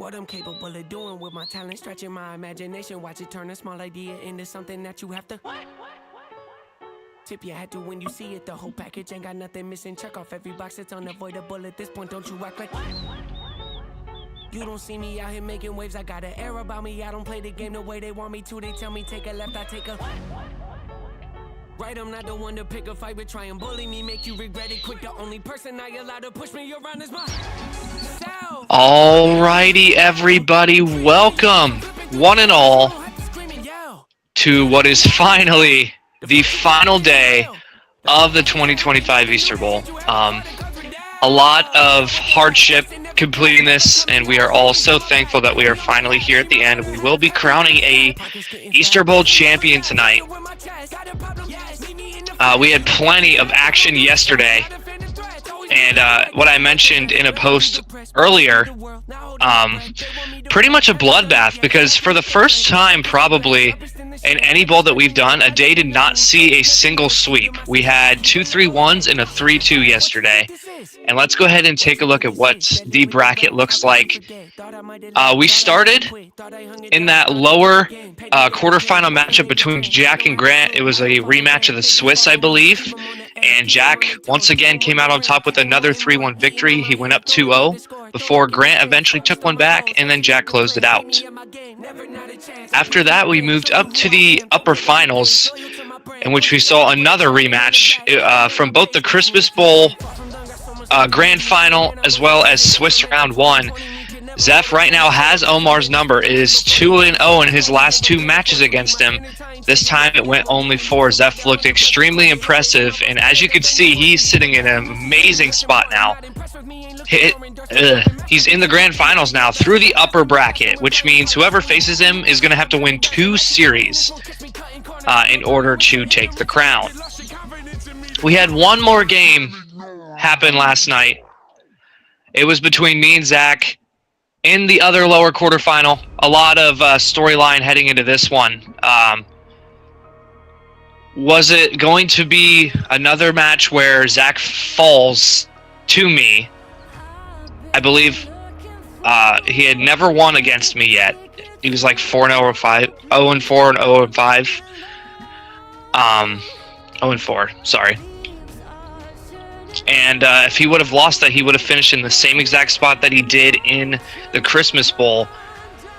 What I'm capable of doing with my talent, stretching my imagination, watch it turn a small idea into something that you have to tip your hat to when you see it. The whole package ain't got nothing missing. Check off every box, it's unavoidable at this point. Don't you act like you don't see me out here making waves. I got an air about me. I don't play the game the way they want me to. They tell me take a left, I take a right. I'm not the one to pick a fight, but try and bully me, make you regret it quick. The only person I allow to push me around is myself. Alrighty, everybody, welcome, one and all, to what is finally the final day of the 2025 Easter Bowl. A lot of hardship completing this, and we are all so thankful that we are finally here at the end. We will be crowning a Easter Bowl champion tonight. We had plenty of action yesterday, and what I mentioned in a post earlier, pretty much a bloodbath, because for the first time probably in any bowl that we've done, a day did not see a single sweep. We had 2 3-1s and a 3-2 yesterday. And let's go ahead and take a look at what the bracket looks like. We started in that lower quarterfinal matchup between Jack and Grant. It was a rematch of the Swiss, I believe. And Jack once again came out on top with another 3-1 victory. He went up 2-0 before Grant eventually took one back, and then Jack closed it out. After that, we moved up to the upper finals, in which we saw another rematch from both the Christmas Bowl Grand Final as well as Swiss Round 1. Zeph right now has Omar's number, is 2-0 in his last 2 matches against him. This time it went only 4. Zeph looked extremely impressive, and as you can see, he's sitting in an amazing spot now. He's in the Grand Finals now through the upper bracket, which means whoever faces him is going to have to win 2 series in order to take the crown. We had one more game happen last night. It was between me and Zach in the other lower quarterfinal. A lot of storyline heading into this one. Was it going to be another match where Zach falls to me? I believe he had never won against me yet. He was like 4-0 or 0-4 and 0-5. 0-4, sorry. And if he would have lost that, he would have finished in the same exact spot that he did in the Christmas Bowl.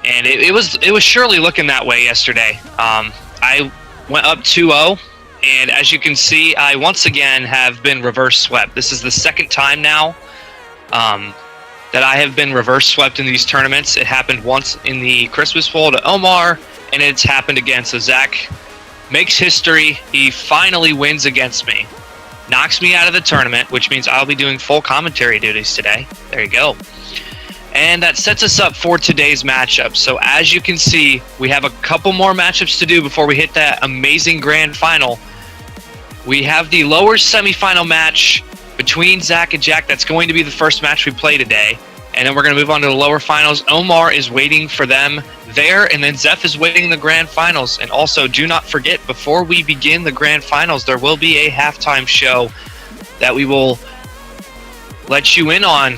And it was surely looking that way yesterday. I went up 2-0, and as you can see, I once again have been reverse swept. This is the second time now that I have been reverse swept in these tournaments. It happened once in the Christmas Bowl to Omar, and it's happened again. So Zach makes history. He finally wins against me. Knocks me out of the tournament, which means I'll be doing full commentary duties today. There you go. And that sets us up for today's matchup. So as you can see, we have a couple more matchups to do before we hit that amazing grand final. We have the lower semifinal match between Zach and Jack. That's going to be the first match we play today. And then we're going to move on to the lower finals. Omar is waiting for them there, and then Zeph is waiting in the grand finals. And also, do not forget, before we begin the grand finals, there will be a halftime show that we will let you in on.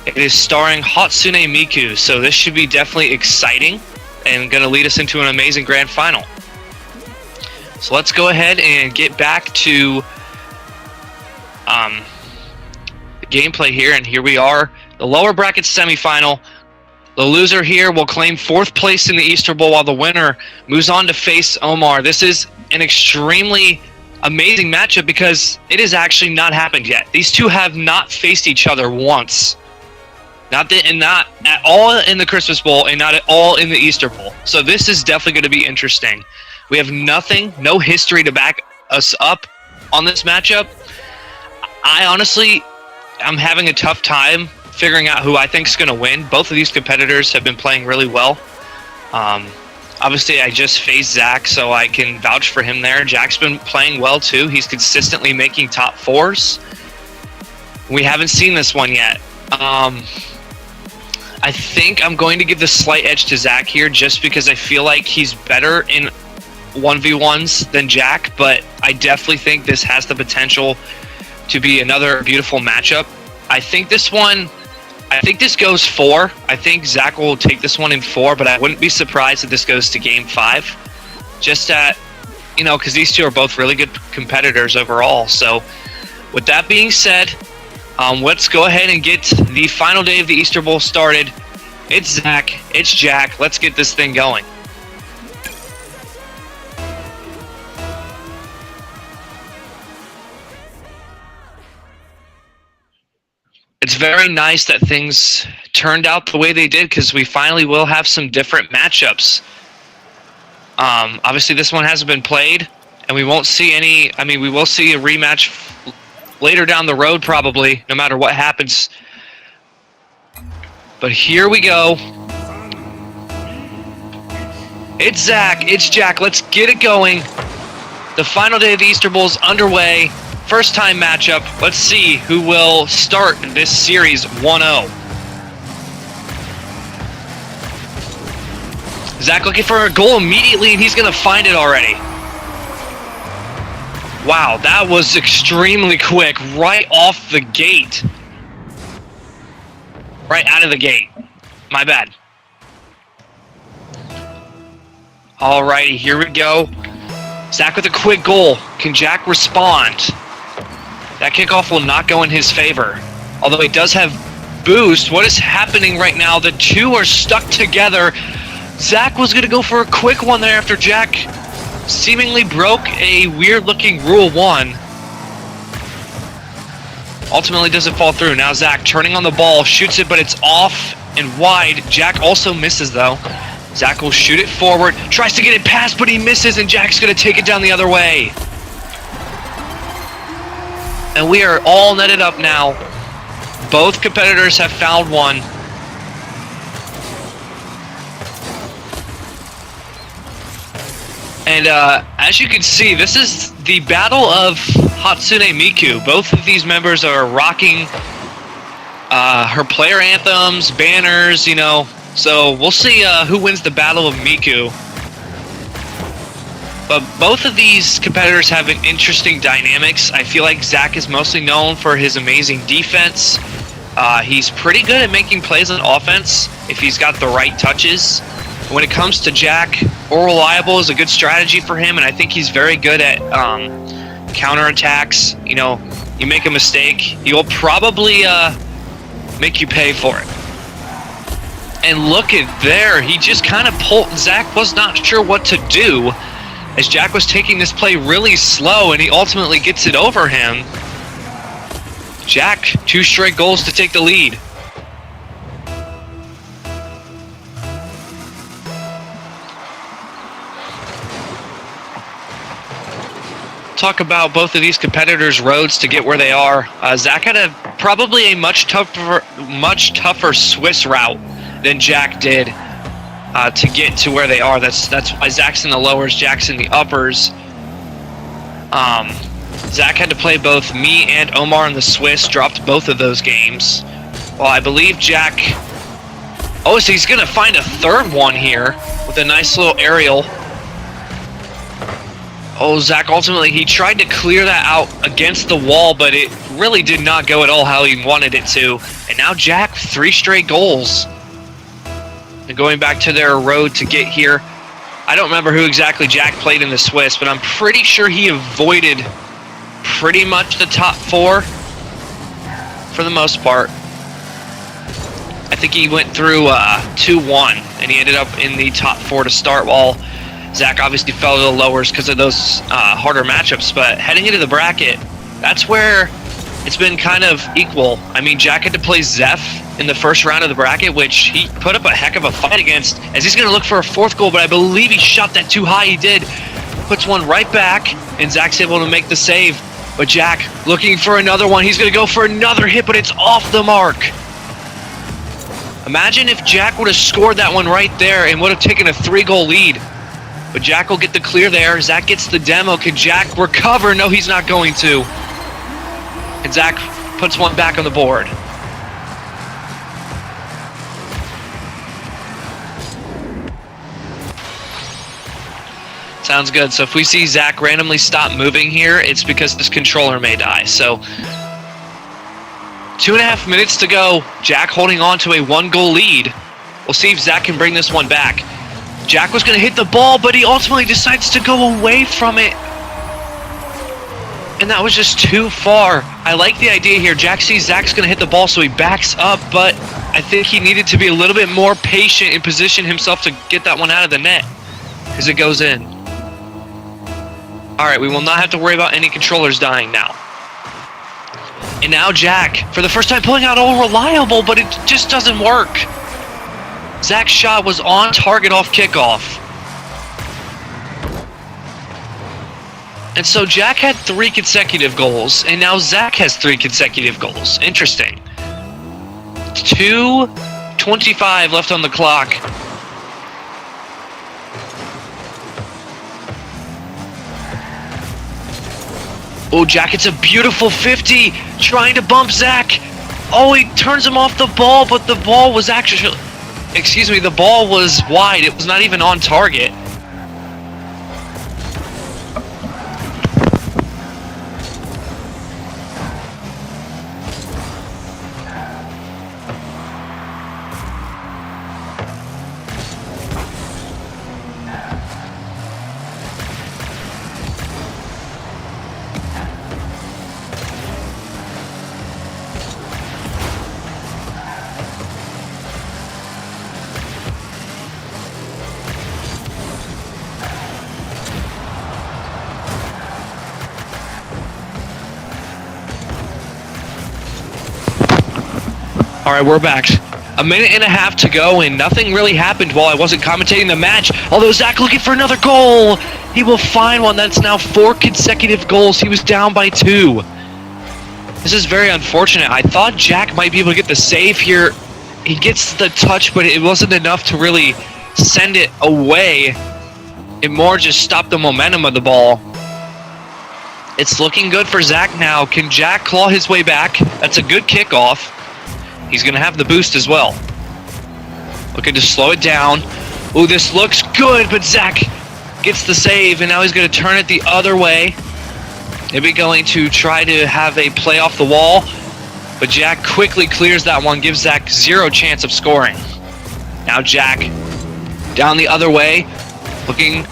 It is starring Hatsune Miku, so this should be definitely exciting and going to lead us into an amazing grand final. So let's go ahead and get back to the gameplay here, and here we are. The lower bracket semifinal. The loser here will claim 4th place in the Easter Bowl, while the winner moves on to face Omar. This is an extremely amazing matchup because it has actually not happened yet. These two have not faced each other once. Not at all in the Christmas Bowl and not at all in the Easter Bowl. So this is definitely going to be interesting. We have no history to back us up on this matchup. I'm having a tough time figuring out who I think is going to win. Both of these competitors have been playing really well. Obviously, I just faced Zach, so I can vouch for him there. Jack's been playing well, too. He's consistently making top 4s. We haven't seen this one yet. I think I'm going to give the slight edge to Zach here just because I feel like he's better in 1v1s than Jack, but I definitely think this has the potential to be another beautiful matchup. I think this one I think this goes 4. I think Zach will take this one in 4, but I wouldn't be surprised if this goes to game 5. Just at, because these two are both really good competitors overall. So with that being said, let's go ahead and get the final day of the Easter Bowl started. It's Zach, it's Jack. Let's get this thing going. It's very nice that things turned out the way they did, because we finally will have some different matchups. Obviously, this one hasn't been played, and we won't see any. I mean, we will see a rematch later down the road, probably, no matter what happens. But here we go. It's Zach, it's Jack. Let's get it going. The final day of the Easter Bowl is underway. First time matchup. Let's see who will start this series 1-0. Zach looking for a goal immediately, and he's going to find it already. Wow, that was extremely quick, right off the gate. Right out of the gate. My bad. Alrighty, here we go. Zach with a quick goal. Can Jack respond? That kickoff will not go in his favor. Although he does have boost. What is happening right now? The two are stuck together. Zach was going to go for a quick one there after Jack seemingly broke a weird-looking Rule 1. Ultimately doesn't fall through. Now Zach turning on the ball, shoots it, but it's off and wide. Jack also misses, though. Zach will shoot it forward, tries to get it past, but he misses, and Jack's going to take it down the other way. And we are all netted up now. Both competitors have fouled one. And as you can see, this is the Battle of Hatsune Miku. Both of these members are rocking her player anthems, banners, So we'll see who wins the Battle of Miku. But both of these competitors have an interesting dynamics. I feel like Zach is mostly known for his amazing defense. He's pretty good at making plays on offense if he's got the right touches. When it comes to Jack, Or Reliable is a good strategy for him, and I think he's very good at counterattacks. You make a mistake, he'll probably make you pay for it. And look at there, he just kind of pulled. Zach was not sure what to do as Jack was taking this play really slow, and he ultimately gets it over him. Jack, 2 straight goals to take the lead. Talk about both of these competitors' roads to get where they are. Zach had probably a much tougher Swiss route than Jack did to get to where they are. That's why Zach's in the lowers, Jack's in the uppers. Zach had to play both me and Omar in the Swiss, dropped both of those games. Well, I believe Jack... Oh, so he's going to find a third one here with a nice little aerial. Oh, Zach ultimately, he tried to clear that out against the wall, but it really did not go at all how he wanted it to. And now Jack, 3 straight goals. And going back to their road to get here. I don't remember who exactly Jack played in the Swiss, but I'm pretty sure he avoided pretty much the top 4 for the most part. I think he went through 2-1, and he ended up in the top 4 to start, while Zach obviously fell to the lowers because of those harder matchups. But heading into the bracket, that's where it's been kind of equal. I mean, Jack had to play Zeph in the first round of the bracket, which he put up a heck of a fight against, as he's going to look for a 4th goal, but I believe he shot that too high. He did. Puts one right back, and Zach's able to make the save. But Jack looking for another one. He's going to go for another hit, but it's off the mark. Imagine if Jack would have scored that one right there and would have taken a 3-goal lead. But Jack will get the clear there. Zach gets the demo. Can Jack recover? No, he's not going to. And Zach puts one back on the board. Sounds good. So if we see Zach randomly stop moving here, it's because this controller may die. So 2.5 minutes to go. Jack holding on to a 1-goal lead. We'll see if Zach can bring this one back. Jack was going to hit the ball, but he ultimately decides to go away from it. And that was just too far. I like the idea here. Jack sees Zach's going to hit the ball, so he backs up, but I think he needed to be a little bit more patient and position himself to get that one out of the net as it goes in. All right, we will not have to worry about any controllers dying now. And now Jack, for the first time, pulling out all reliable, but it just doesn't work. Zach's shot was on target off kickoff. And so Jack had 3 consecutive goals, and now Zach has 3 consecutive goals. Interesting. 2:25 left on the clock. Oh, Jack, it's a beautiful 50, trying to bump Zach. Oh, he turns him off the ball, but the ball was actually, the ball was wide. It was not even on target. All right, we're back. 1.5 minutes to go, and nothing really happened while I wasn't commentating the match. Although Zach looking for another goal. He will find one. That's now 4 consecutive goals. He was down by 2. This is very unfortunate. I thought Jack might be able to get the save here. He gets the touch, but it wasn't enough to really send it away. It more just stopped the momentum of the ball. It's looking good for Zach now. Can Jack claw his way back? That's a good kickoff. He's going to have the boost as well. Looking to slow it down. Ooh, this looks good, but Zach gets the save, and now he's going to turn it the other way. Maybe going to try to have a play off the wall, but Jack quickly clears that one, gives Zach 0 chance of scoring. Now Jack down the other way, looking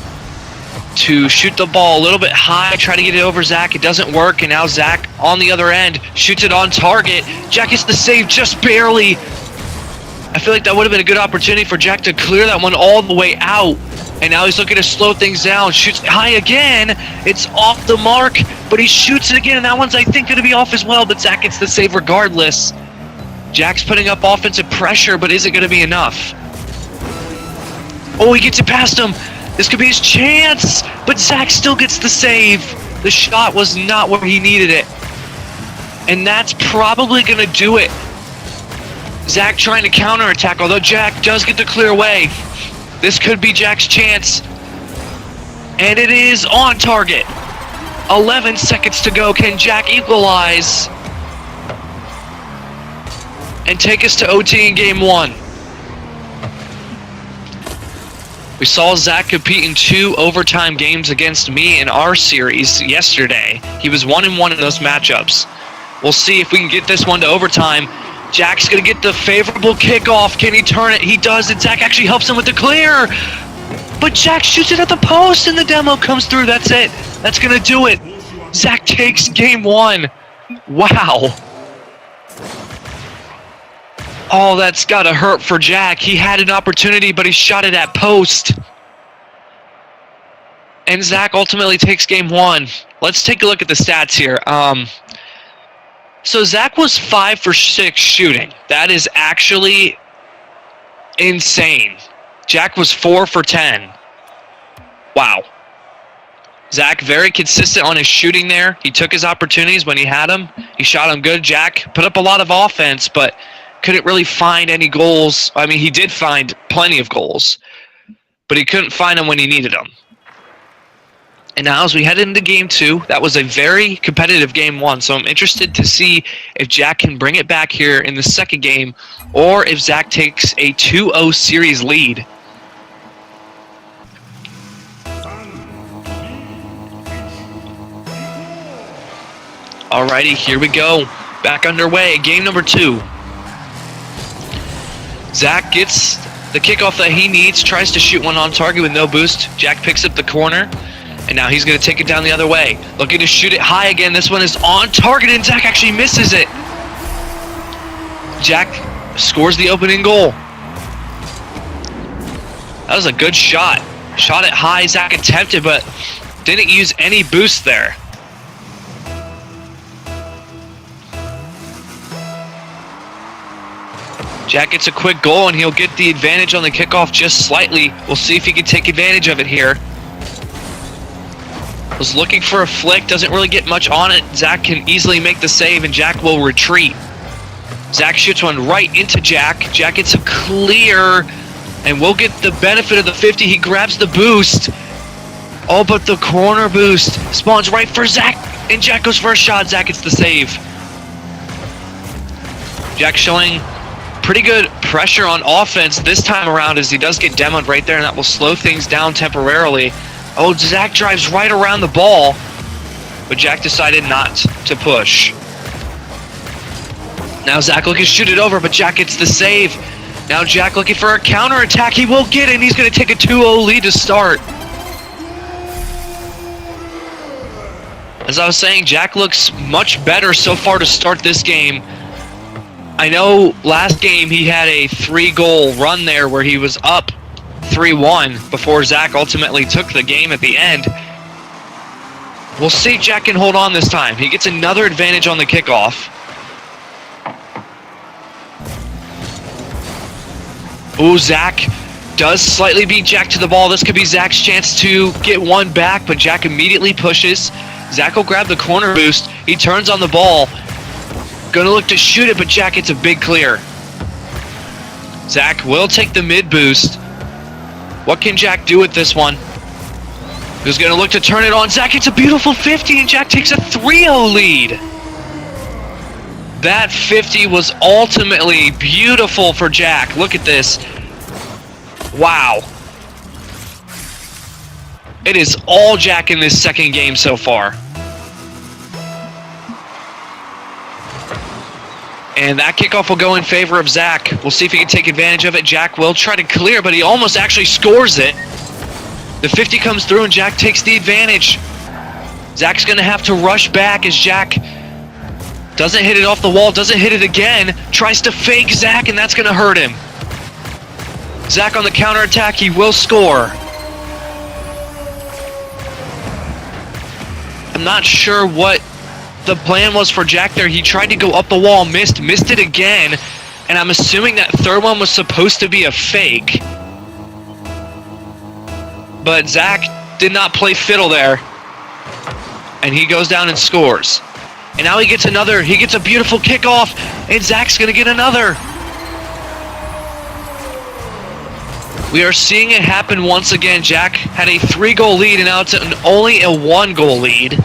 to shoot the ball a little bit high, try to get it over Zach. It doesn't work, and now Zach on the other end shoots it on target. Jack gets the save just barely. I feel like that would have been a good opportunity for Jack to clear that one all the way out. And now he's looking to slow things down. Shoots high again. It's off the mark, but he shoots it again, and that one's, I think, going to be off as well, but Zach gets the save regardless. Jack's putting up offensive pressure, but is it going to be enough? Oh, he gets it past him. This could be his chance, but Zach still gets the save. The shot was not where he needed it. And that's probably going to do it. Zach trying to counterattack, although Jack does get the clear away. This could be Jack's chance. And it is on target. 11 seconds to go. Can Jack equalize and take us to OT in game 1? We saw Zach compete in 2 overtime games against me in our series yesterday. He was 1-1 in those matchups. We'll see if we can get this one to overtime. Jack's going to get the favorable kickoff. Can he turn it? He does, and Zach actually helps him with the clear. But Jack shoots it at the post, and the demo comes through. That's it. That's going to do it. Zach takes game 1. Wow. Oh, that's got to hurt for Jack. He had an opportunity, but he shot it at post. And Zach ultimately takes game 1. Let's take a look at the stats here. So Zach was 5 for 6 shooting. That is actually insane. Jack was 4 for 10. Wow. Zach very consistent on his shooting there. He took his opportunities when he had them. He shot them good. Jack put up a lot of offense, but couldn't really find any goals. I mean, he did find plenty of goals, but he couldn't find them when he needed them. And now as we head into game 2, that was a very competitive game 1, so I'm interested to see if Jack can bring it back here in the second game, or if Zach takes a 2-0 series lead. Alrighty, here we go. Back underway, game number 2. Zach gets the kickoff that he needs, tries to shoot one on target with no boost. Jack picks up the corner, and now he's going to take it down the other way. Looking to shoot it high again. This one is on target, and Zach actually misses it. Jack scores the opening goal. That was a good shot. Shot it high, Zach attempted, but didn't use any boost there. Jack gets a quick goal, and he'll get the advantage on the kickoff just slightly. We'll see if he can take advantage of it here. Was looking for a flick, doesn't really get much on it. Zach can easily make the save, and Jack will retreat. Zach shoots one right into Jack. Jack gets a clear, and we'll get the benefit of the 50. He grabs the boost. Oh, but the corner boost spawns right for Zach, and Jack goes for a shot. Zach gets the save. Jack showing pretty good pressure on offense this time around, as he does get demoed right there, and that will slow things down temporarily. Oh, Zach drives right around the ball, but Jack decided not to push. Now Zach looking to shoot it over, but Jack gets the save. Now Jack looking for a counterattack. He will get it, and he's going to take a 2-0 lead to start. As I was saying, Jack looks much better so far to start this game. I know last game he had a 3-goal run there where he was up 3-1 before Zach ultimately took the game at the end. We'll see if Jack can hold on this time. He gets another advantage on the kickoff. Ooh, Zach does slightly beat Jack to the ball. This could be Zach's chance to get one back, but Jack immediately pushes. Zach will grab the corner boost. He turns on the ball. Gonna look to shoot it, but Jack gets a big clear. Zach will take the mid boost. What can Jack do with this one? He's gonna look to turn it on. Zach gets a beautiful 50, and Jack takes a 3-0 lead. That 50 was ultimately beautiful for Jack. Look at this. Wow. It is all Jack in this second game so far. And that kickoff will go in favor of Zach. We'll see if he can take advantage of it. Jack will try to clear, but he almost actually scores it. The 50 comes through, and Jack takes the advantage. Zach's going to have to rush back as Jack doesn't hit it off the wall, doesn't hit it again. Tries to fake Zach, and that's going to hurt him. Zach on the counterattack, he will score. I'm not sure what the plan was for Jack there. He tried to go up the wall, missed it again, and I'm assuming that third one was supposed to be a fake. But Zach did not play fiddle there, and he goes down and scores. And now he gets a beautiful kickoff, and Zach's gonna get another. We are seeing it happen once again. Jack had a 3-goal lead, and now it's only a 1-goal lead.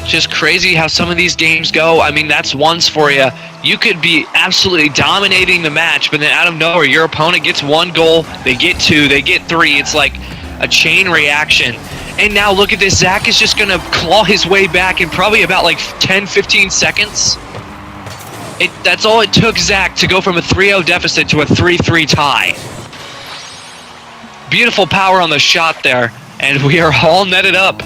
Just crazy how some of these games go. I mean, that's ones for you. You could be absolutely dominating the match, but then out of nowhere, your opponent gets 1 goal, they get 2, they get 3. It's like a chain reaction. And now look at this. Zach is just going to claw his way back in probably about like 10, 15 seconds. That's all it took Zach to go from a 3-0 deficit to a 3-3 tie. Beautiful power on the shot there, and we are all netted up.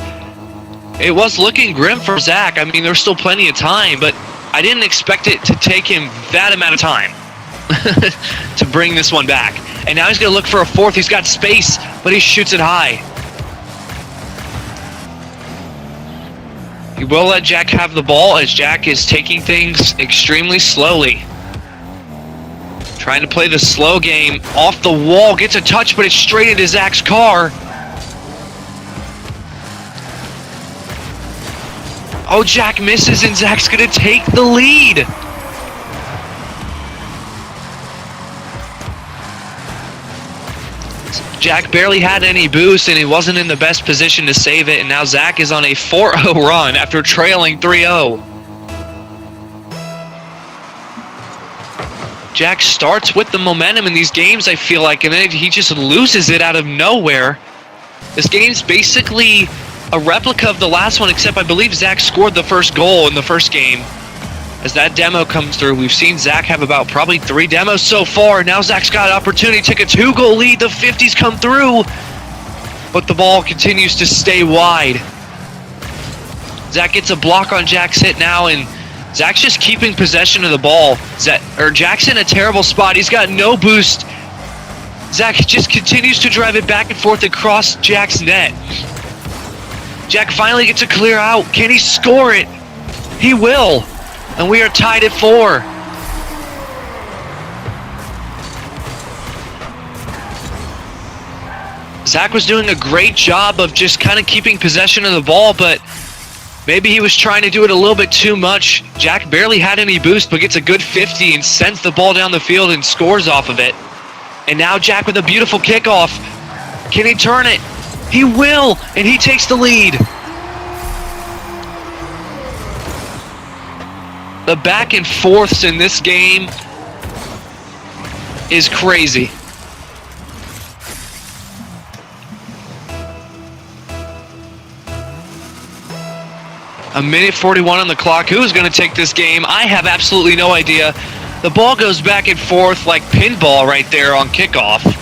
It was looking grim for Zach. I mean, there's still plenty of time, but I didn't expect it to take him that amount of time to bring this one back. And now he's going to look for a fourth. He's got space, but he shoots it high. He will let Jack have the ball, as Jack is taking things extremely slowly. Trying to play the slow game. Off the wall, gets a touch, but it's straight into Zach's car. Oh, Jack misses, and Zach's going to take the lead. Jack barely had any boost, and he wasn't in the best position to save it, and now Zach is on a 4-0 run after trailing 3-0. Jack starts with the momentum in these games, I feel like, and then he just loses it out of nowhere. This game's basically a replica of the last one, except I believe Zach scored the first goal in the first game. As that demo comes through, we've seen Zach have about probably 3 demos so far. Now Zach's got an opportunity to take a 2-goal lead. The 50s come through, but the ball continues to stay wide. Zach gets a block on Jack's hit now, and Zach's just keeping possession of the ball. Jack's in a terrible spot. He's got no boost. Zach just continues to drive it back and forth across Jack's net. Jack finally gets a clear out. Can he score it? He will. And we are tied at 4. Zach was doing a great job of just kind of keeping possession of the ball, but maybe he was trying to do it a little bit too much. Jack barely had any boost, but gets a good 50 and sends the ball down the field and scores off of it. And now Jack with a beautiful kickoff. Can he turn it? He will, and he takes the lead. The back and forths in this game is crazy. A minute 41 on the clock. Who is going to take this game? I have absolutely no idea. The ball goes back and forth like pinball right there on kickoff.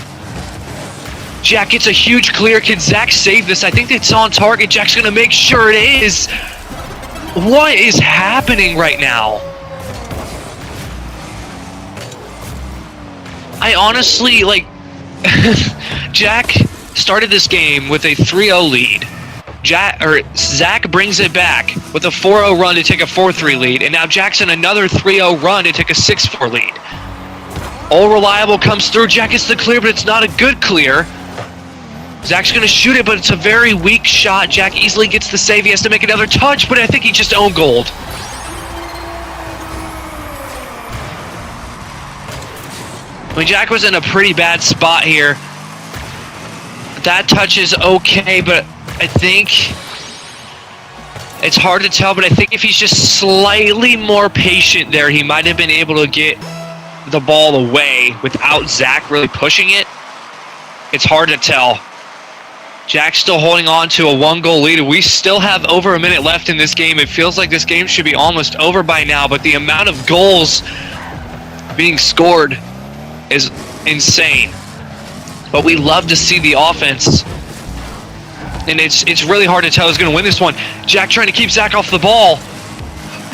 Jack gets a huge clear. Can Zach save this? I think it's on target. Jack's going to make sure it is. What is happening right now? I honestly, Jack started this game with a 3-0 lead. Zach brings it back with a 4-0 run to take a 4-3 lead, and now Jackson another 3-0 run to take a 6-4 lead. All Reliable comes through. Jack gets the clear, but it's not a good clear. Zach's going to shoot it, but it's a very weak shot. Jack easily gets the save. He has to make another touch, but I think he just owned gold. I mean, Jack was in a pretty bad spot here. That touch is okay, but I think it's hard to tell, but I think if he's just slightly more patient there, he might have been able to get the ball away without Zach really pushing it. It's hard to tell. Jack's still holding on to a 1-goal lead. We still have over a minute left in this game. It feels like this game should be almost over by now, but the amount of goals being scored is insane. But we love to see the offense. And it's really hard to tell who's going to win this one. Jack trying to keep Zach off the ball.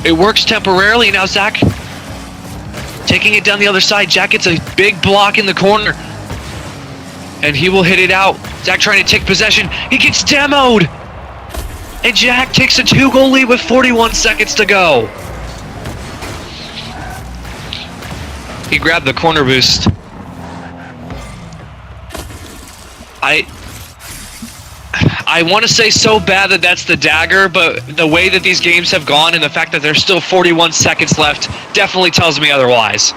It works temporarily. Now Zach taking it down the other side. Jack gets a big block in the corner. And he will hit it out. Zach trying to take possession. He gets demoed. And Jack takes a 2-goal lead with 41 seconds to go. He grabbed the corner boost. I want to say so bad that that's the dagger, but the way that these games have gone and the fact that there's still 41 seconds left definitely tells me otherwise.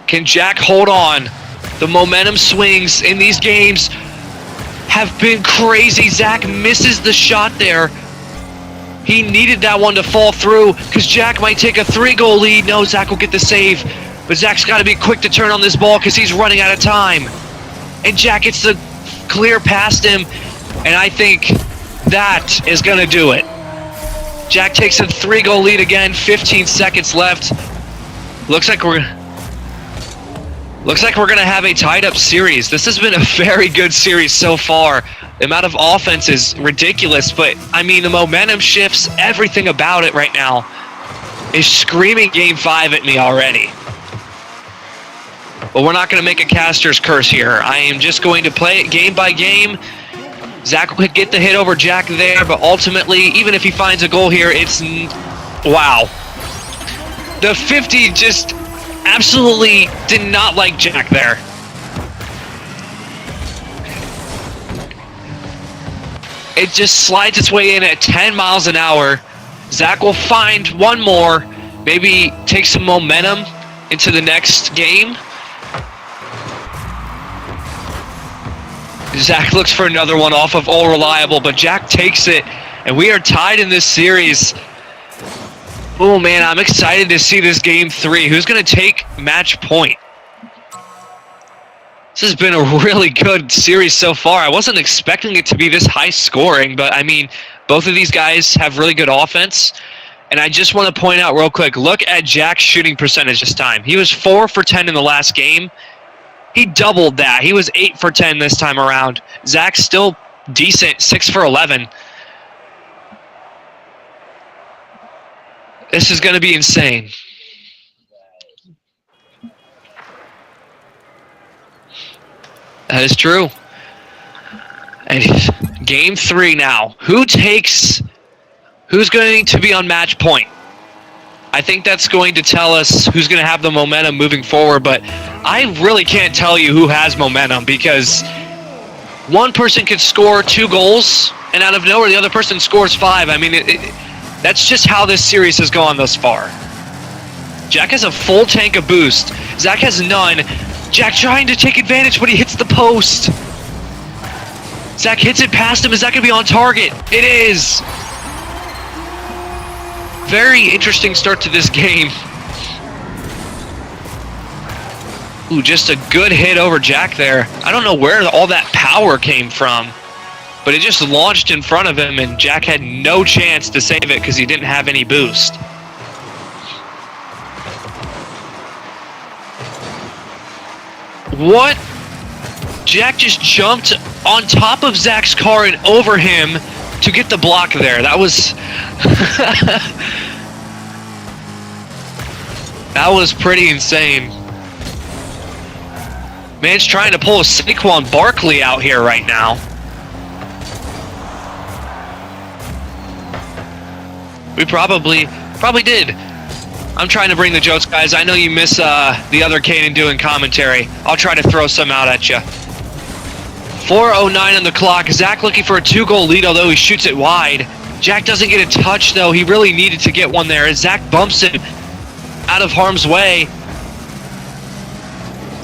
Can Jack hold on? The momentum swings in these games have been crazy. Zach misses the shot there. He needed that one to fall through because Jack might take a 3-goal lead. No, Zach will get the save. But Zach's got to be quick to turn on this ball because he's running out of time. And Jack gets the clear past him. And I think that is going to do it. Jack takes a 3-goal lead again. 15 seconds left. Looks like we're going to have a tied-up series. This has been a very good series so far. The amount of offense is ridiculous, but, I mean, the momentum shifts, everything about it right now is screaming Game 5 at me already. But we're not going to make a caster's curse here. I am just going to play it game by game. Zach could get the hit over Jack there, but ultimately, even if he finds a goal here, it's... wow. The 50 just... absolutely did not like Jack there. It just slides its way in at 10 miles an hour. Zach will find one more, maybe take some momentum into the next game. Zach looks for another one off of All Reliable, but Jack takes it, and we are tied in this series. Oh man, I'm excited to see this Game 3. Who's going to take match point? This has been a really good series so far. I wasn't expecting it to be this high scoring, but I mean, both of these guys have really good offense. And I just want to point out real quick, look at Jack's shooting percentage this time. He was 4 for 10 in the last game. He doubled that. He was 8 for 10 this time around. Zach's still decent, 6 for 11. This is going to be insane. That is true. And game 3 now. Who's going to be on match point? I think that's going to tell us who's going to have the momentum moving forward, but I really can't tell you who has momentum because one person could score 2 goals, and out of nowhere the other person scores 5. I mean, that's just how this series has gone thus far. Jack has a full tank of boost. Zach has none. Jack trying to take advantage, but he hits the post. Zach hits it past him. Is that going to be on target? It is. Very interesting start to this game. Ooh, just a good hit over Jack there. I don't know where all that power came from, but it just launched in front of him, and Jack had no chance to save it because he didn't have any boost. What? Jack just jumped on top of Zach's car and over him to get the block there. That was... that was pretty insane. Man's trying to pull a Saquon Barkley out here right now. We probably did. I'm trying to bring the jokes, guys. I know you miss the other Kaden doing commentary. I'll try to throw some out at you. 4:09 on the clock. Zach looking for a 2-goal lead, although he shoots it wide. Jack doesn't get a touch, though. He really needed to get one there as Zach bumps him out of harm's way.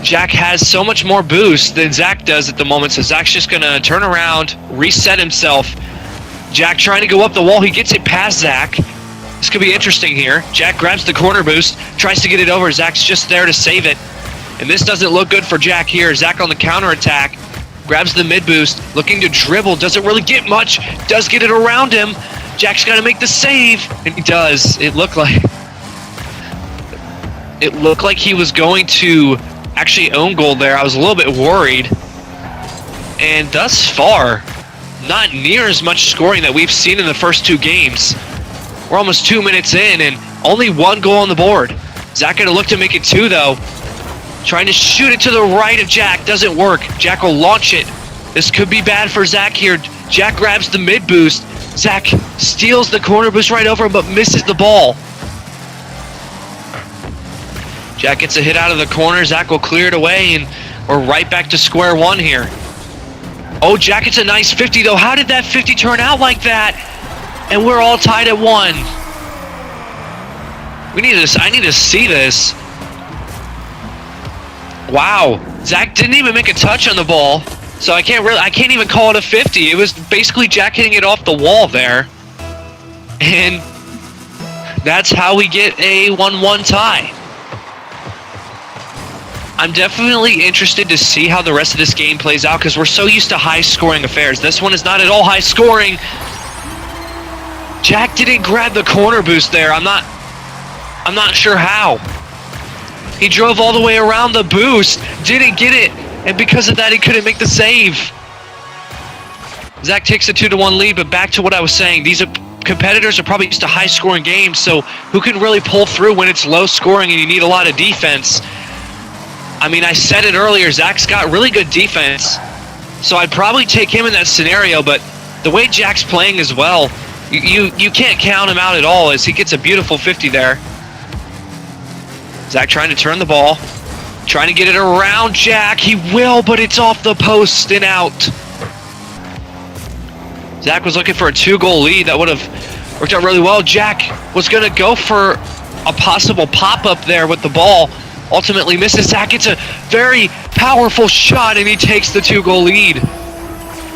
Jack has so much more boost than Zach does at the moment, so Zach's just going to turn around, reset himself. Jack trying to go up the wall. He gets it past Zach. This could be interesting here. Jack grabs the corner boost, tries to get it over. Zach's just there to save it. And this doesn't look good for Jack here. Zach on the counterattack. Grabs the mid boost, looking to dribble. Doesn't really get much. Does get it around him. Jack's got to make the save. And he does. It looked like he was going to actually own goal there. I was a little bit worried. And thus far, not near as much scoring that we've seen in the first 2 games. We're almost 2 minutes in and only 1 goal on the board. Zach going to look to make it 2, though. Trying to shoot it to the right of Jack. Doesn't work. Jack will launch it. This could be bad for Zach here. Jack grabs the mid boost. Zach steals the corner boost right over him, but misses the ball. Jack gets a hit out of the corner. Zach will clear it away, and we're right back to square one here. Oh, Jack gets a nice 50, though. How did that 50 turn out like that? And we're all tied at 1. I need to see this. Wow. Zach didn't even make a touch on the ball, so I can't even call it a 50. It was basically Jack hitting it off the wall there. And that's how we get a 1-1 tie. I'm definitely interested to see how the rest of this game plays out because we're so used to high-scoring affairs. This one is not at all high-scoring. Jack didn't grab the corner boost there. I'm not sure how. He drove all the way around the boost, didn't get it, and because of that, he couldn't make the save. Zach takes a 2-1 lead, but back to what I was saying. These competitors are probably used to high-scoring games, so who can really pull through when it's low-scoring and you need a lot of defense? I mean, I said it earlier, Zach's got really good defense, so I'd probably take him in that scenario, but the way Jack's playing as well, you can't count him out at all as he gets a beautiful 50 there. Zach trying to turn the ball, trying to get it around Jack. He will, but it's off the post and out. Zach was looking for a 2-goal lead. That would have worked out really well. Jack was going to go for a possible pop-up there with the ball. Ultimately misses. Zach gets a very powerful shot, and he takes the 2-goal lead.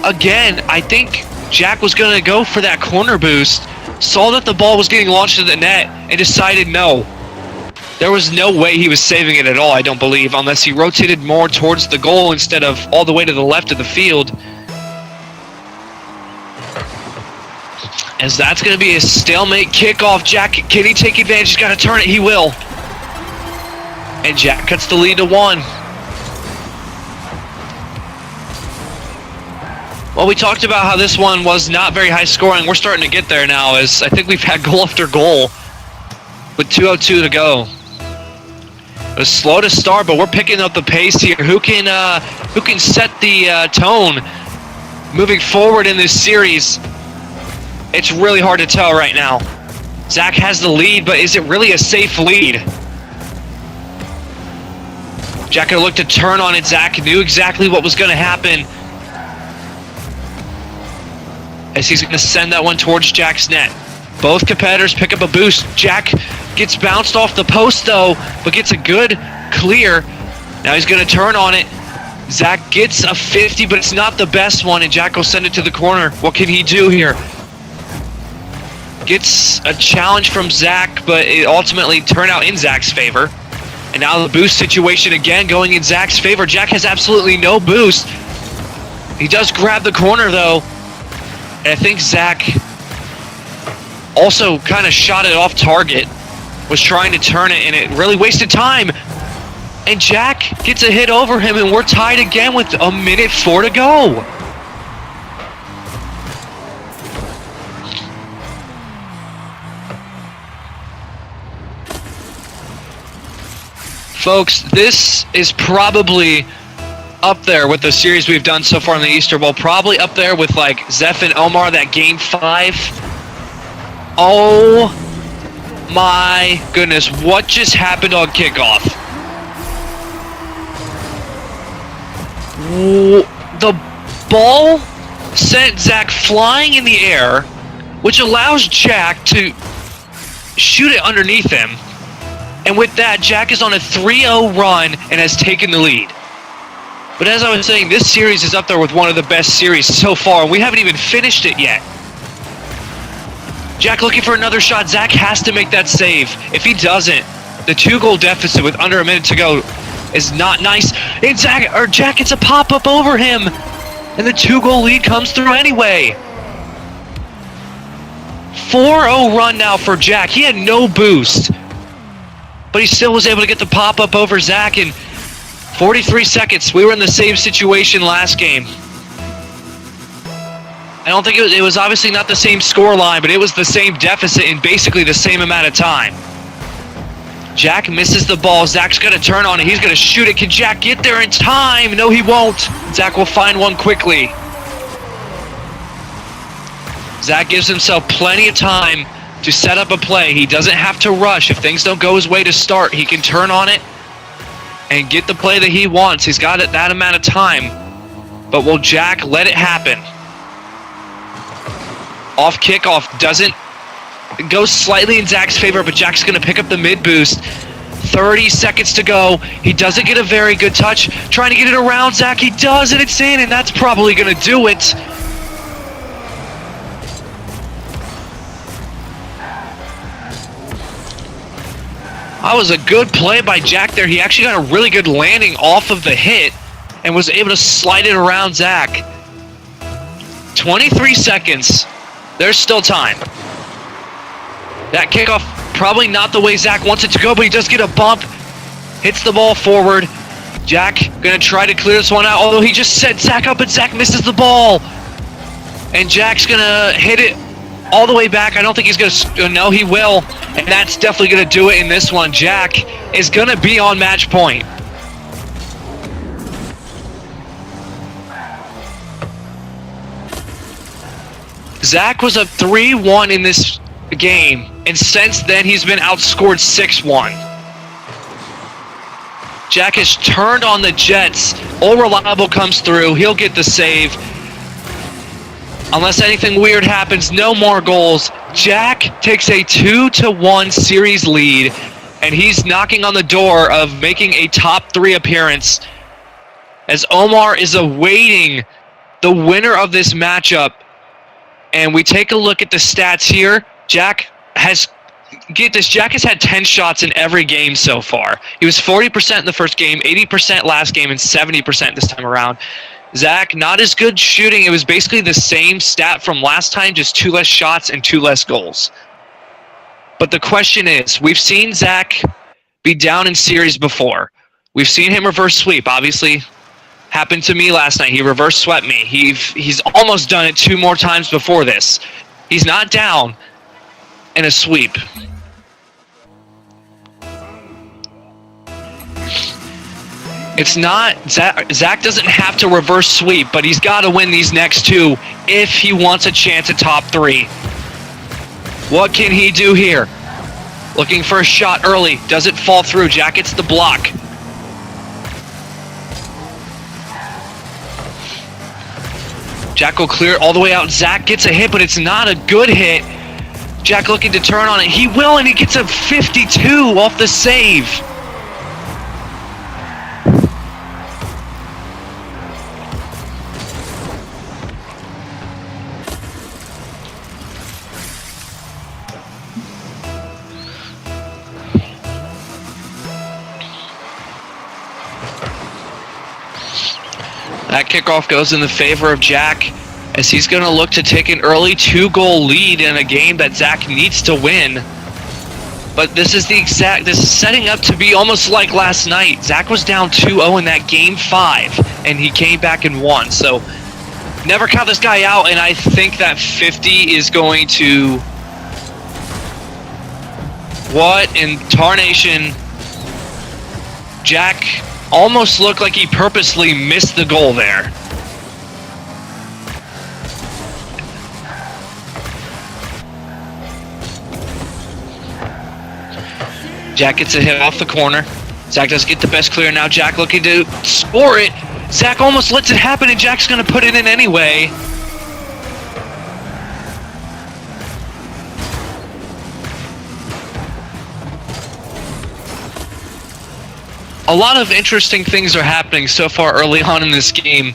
Again, I think Jack was going to go for that corner boost, saw that the ball was getting launched to the net, and decided no. There was no way he was saving it at all, I don't believe, unless he rotated more towards the goal instead of all the way to the left of the field. As that's going to be a stalemate kickoff. Jack, can he take advantage? He's got to turn it. He will. And Jack cuts the lead to 1. Well, we talked about how this one was not very high scoring. We're starting to get there now, as I think we've had goal after goal with 2:02 to go. It was slow to start, but we're picking up the pace here. Who can set the tone moving forward in this series? It's really hard to tell right now. Zach has the lead, but is it really a safe lead? Jack gonna look to turn on it. Zach knew exactly what was gonna happen, as he's gonna send that one towards Jack's net. Both competitors pick up a boost. Jack gets bounced off the post though, but gets a good clear. Now he's gonna turn on it. Zach gets a 50, but it's not the best one, and Jack will send it to the corner. What can he do here? Gets a challenge from Zach, but it ultimately turned out in Zach's favor. And now the boost situation again going in Zach's favor. Jack has absolutely no boost. He does grab the corner though. And I think Zach also kind of shot it off target. Was trying to turn it, and it really wasted time. And Jack gets a hit over him, and we're tied again with 1:04 to go. Folks, this is probably up there with the series we've done so far in the Easter Bowl. Probably up there with like Zeph and Omar, that game 5. Oh my goodness, what just happened on kickoff? The ball sent Zach flying in the air, which allows Jack to shoot it underneath him. And with that, Jack is on a 3-0 run and has taken the lead. But as I was saying, this series is up there with one of the best series so far. We haven't even finished it yet. Jack looking for another shot. Zach has to make that save. If he doesn't, the 2-goal deficit with under a minute to go is not nice. And Jack gets a pop-up over him. And the 2-goal lead comes through anyway. 4-0 run now for Jack. He had no boost, but he still was able to get the pop-up over Zach in 43 seconds. We were in the same situation last game. I don't think it was obviously not the same score line, but it was the same deficit in basically the same amount of time. Jack misses the ball. Zach's going to turn on it. He's going to shoot it. Can Jack get there in time? No, he won't. Zach will find one quickly. Zach gives himself plenty of time to set up a play. He doesn't have to rush. If things don't go his way to start, he can turn on it and get the play that he wants. He's got it that amount of time. But will Jack let it happen? Off kickoff doesn't go slightly in Zach's favor, but Jack's going to pick up the mid boost. 30 seconds to go. He doesn't get a very good touch. Trying to get it around Zach. He does, and it's in, and that's probably going to do it. That was a good play by Jack there. He actually got a really good landing off of the hit and was able to slide it around Zach. 23 seconds. There's still time. That kickoff, probably not the way Zach wants it to go, but he does get a bump. Hits the ball forward. Jack gonna try to clear this one out, although he just set Zach up and Zach misses the ball. And Jack's gonna hit it all the way back. I don't think he's gonna, no, he will. And that's definitely gonna do it in this one. Jack is gonna be on match point. Zach was up 3-1 in this game, and since then he's been outscored 6-1. Jack has turned on the Jets. All Reliable comes through. He'll get the save. Unless anything weird happens, no more goals. Jack takes a 2-1 series lead, and he's knocking on the door of making a top 3 appearance, as Omar is awaiting the winner of this matchup. And we take a look at the stats here. Jack has get this, Jack has had 10 shots in every game so far. He was 40% in the first game, 80% last game, and 70% this time around. Zach, not as good shooting. It was basically the same stat from last time, just 2 less shots and 2 less goals. But the question is, we've seen Zach be down in series before. We've seen him reverse sweep. Obviously, happened to me last night. He reverse swept me. He's almost done it 2 more times before this. He's not down in a sweep. It's not, Zach doesn't have to reverse sweep, but he's got to win these next 2 if he wants a chance at top 3. What can he do here? Looking for a shot early, doesn't fall through. Jack gets the block. Jack will clear it all the way out. Zach gets a hit, but it's not a good hit. Jack looking to turn on it. He will, and he gets a 52 off the save. That kickoff goes in the favor of Jack, as he's going to look to take an early 2-goal lead in a game that Zach needs to win. But this is setting up to be almost like last night. Zach was down 2-0 in that game 5, and he came back and won. So never count this guy out, and I think that 50 is going to... What in tarnation? Jack almost looked like he purposely missed the goal there. Jack gets a hit off the corner. Zach does get the best clear now. Jack looking to score it. Zach almost lets it happen, and Jack's going to put it in anyway. A lot of interesting things are happening so far early on in this game.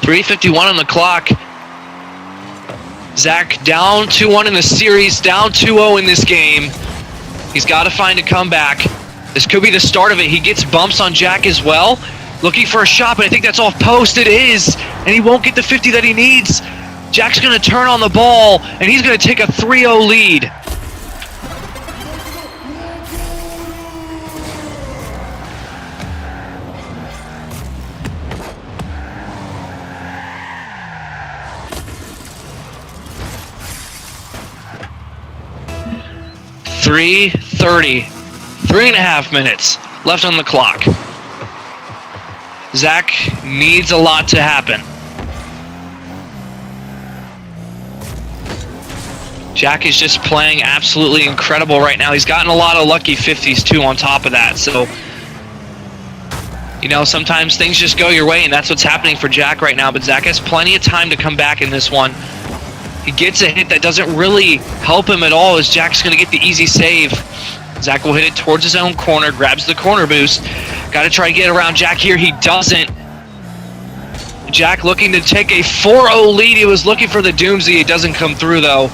3:51 on the clock. Zach down 2-1 in the series, down 2-0 in this game. He's got to find a comeback. This could be the start of it. He gets bumps on Jack as well. Looking for a shot, but I think that's off post. It is, and he won't get the 50 that he needs. Jack's going to turn on the ball, and he's going to take a 3-0 lead. .330, 3.5 minutes left on the clock. Zach needs a lot to happen. Jack is just playing absolutely incredible right now. He's gotten a lot of lucky 50s too on top of that. So, you know, sometimes things just go your way, and that's what's happening for Jack right now. But Zach has plenty of time to come back in this one. He gets a hit that doesn't really help him at all, as Jack's going to get the easy save. Zach will hit it towards his own corner, grabs the corner boost. Got to try to get around Jack here. He doesn't. Jack looking to take a 4-0 lead. He was looking for the doomsday. It doesn't come through, though.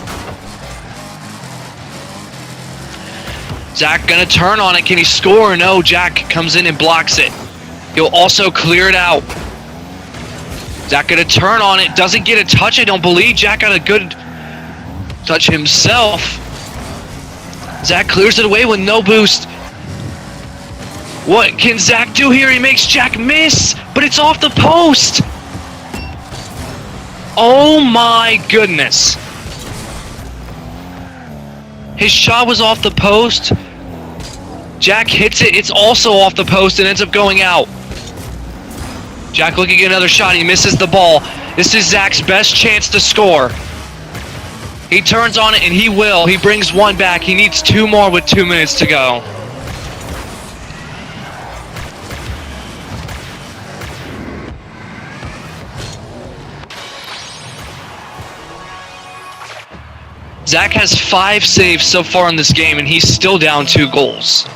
Zach going to turn on it. Can he score? No, Jack comes in and blocks it. He'll also clear it out. Zach going to turn on it. Doesn't get a touch, I don't believe. Jack got a good touch himself. Zach clears it away with no boost. What can Zach do here? He makes Jack miss, but it's off the post. Oh my goodness. His shot was off the post. Jack hits it. It's also off the post and ends up going out. Jack looking at another shot. He misses the ball. This is Zach's best chance to score. He turns on it, and he will. He brings one back. He needs 2 more with 2 minutes to go. Zach has 5 saves so far in this game, and he's still down 2 goals.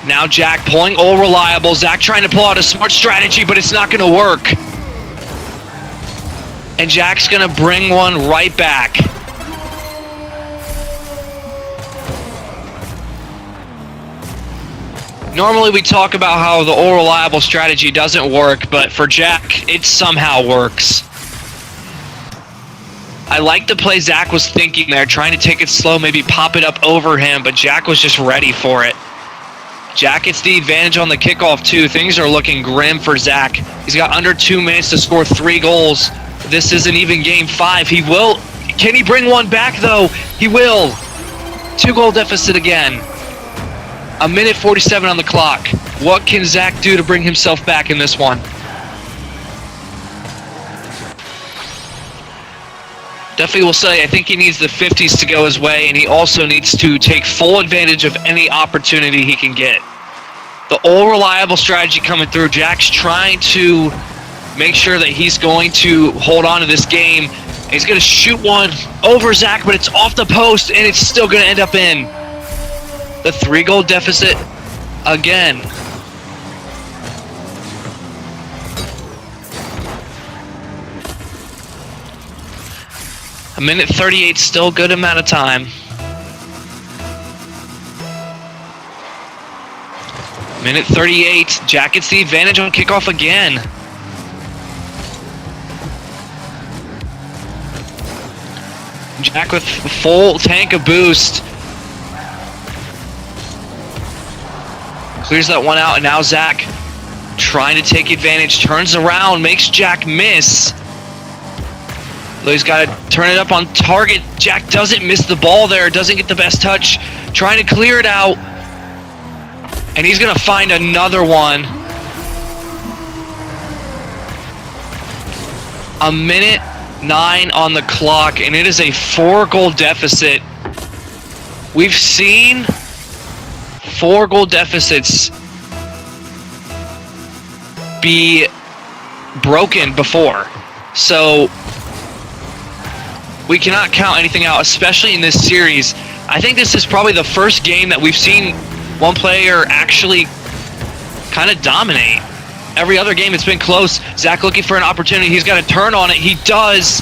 Now Jack pulling all reliable. Zach trying to pull out a smart strategy, but it's not going to work. And Jack's gonna bring one right back. Normally we talk about how the all reliable strategy doesn't work, but for Jack, it somehow works. I like the play Zach was thinking there, trying to take it slow, maybe pop it up over him, but Jack was just ready for it. Jack gets the advantage on the kickoff too. Things are looking grim for Zach. He's got under 2 minutes to score 3 goals. This isn't even game 5. He will. Can he bring one back though? He will. 2-goal deficit again. 1:47 on the clock. What can Zach do to bring himself back in this one? Definitely will say, I think he needs the 50s to go his way, and he also needs to take full advantage of any opportunity he can get. The all reliable strategy coming through. Jack's trying to make sure that he's going to hold on to this game. He's going to shoot one over Zach, but it's off the post, and it's still going to end up in. The 3-goal deficit again. A minute 38, still a good amount of time. Minute 38, Jack gets the advantage on kickoff again. Jack with full tank of boost. Clears that one out, and now Zach trying to take advantage, turns around, makes Jack miss. Though he's got to turn it up on target. Jack doesn't miss the ball there, doesn't get the best touch, trying to clear it out. And he's going to find another one. 1:09 on the clock, and it is a 4-goal deficit. We've seen 4-goal deficits be broken before. So we cannot count anything out, especially in this series. I think this is probably the first game that we've seen one player actually kind of dominate. Every other game it's been close. Zach looking for an opportunity. He's got to turn on it. He does.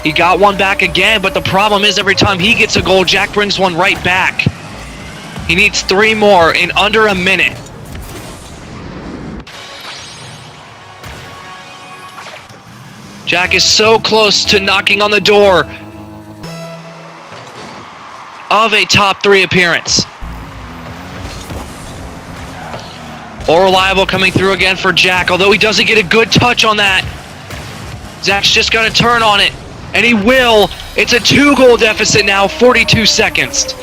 He got one back again, but the problem is every time he gets a goal, Jack brings one right back. He needs 3 more in under a minute. Jack is so close to knocking on the door of a top 3 appearance. All reliable coming through again for Jack, although he doesn't get a good touch on that. Zach's just got to turn on it, and he will. It's a 2-goal deficit now, 42 seconds.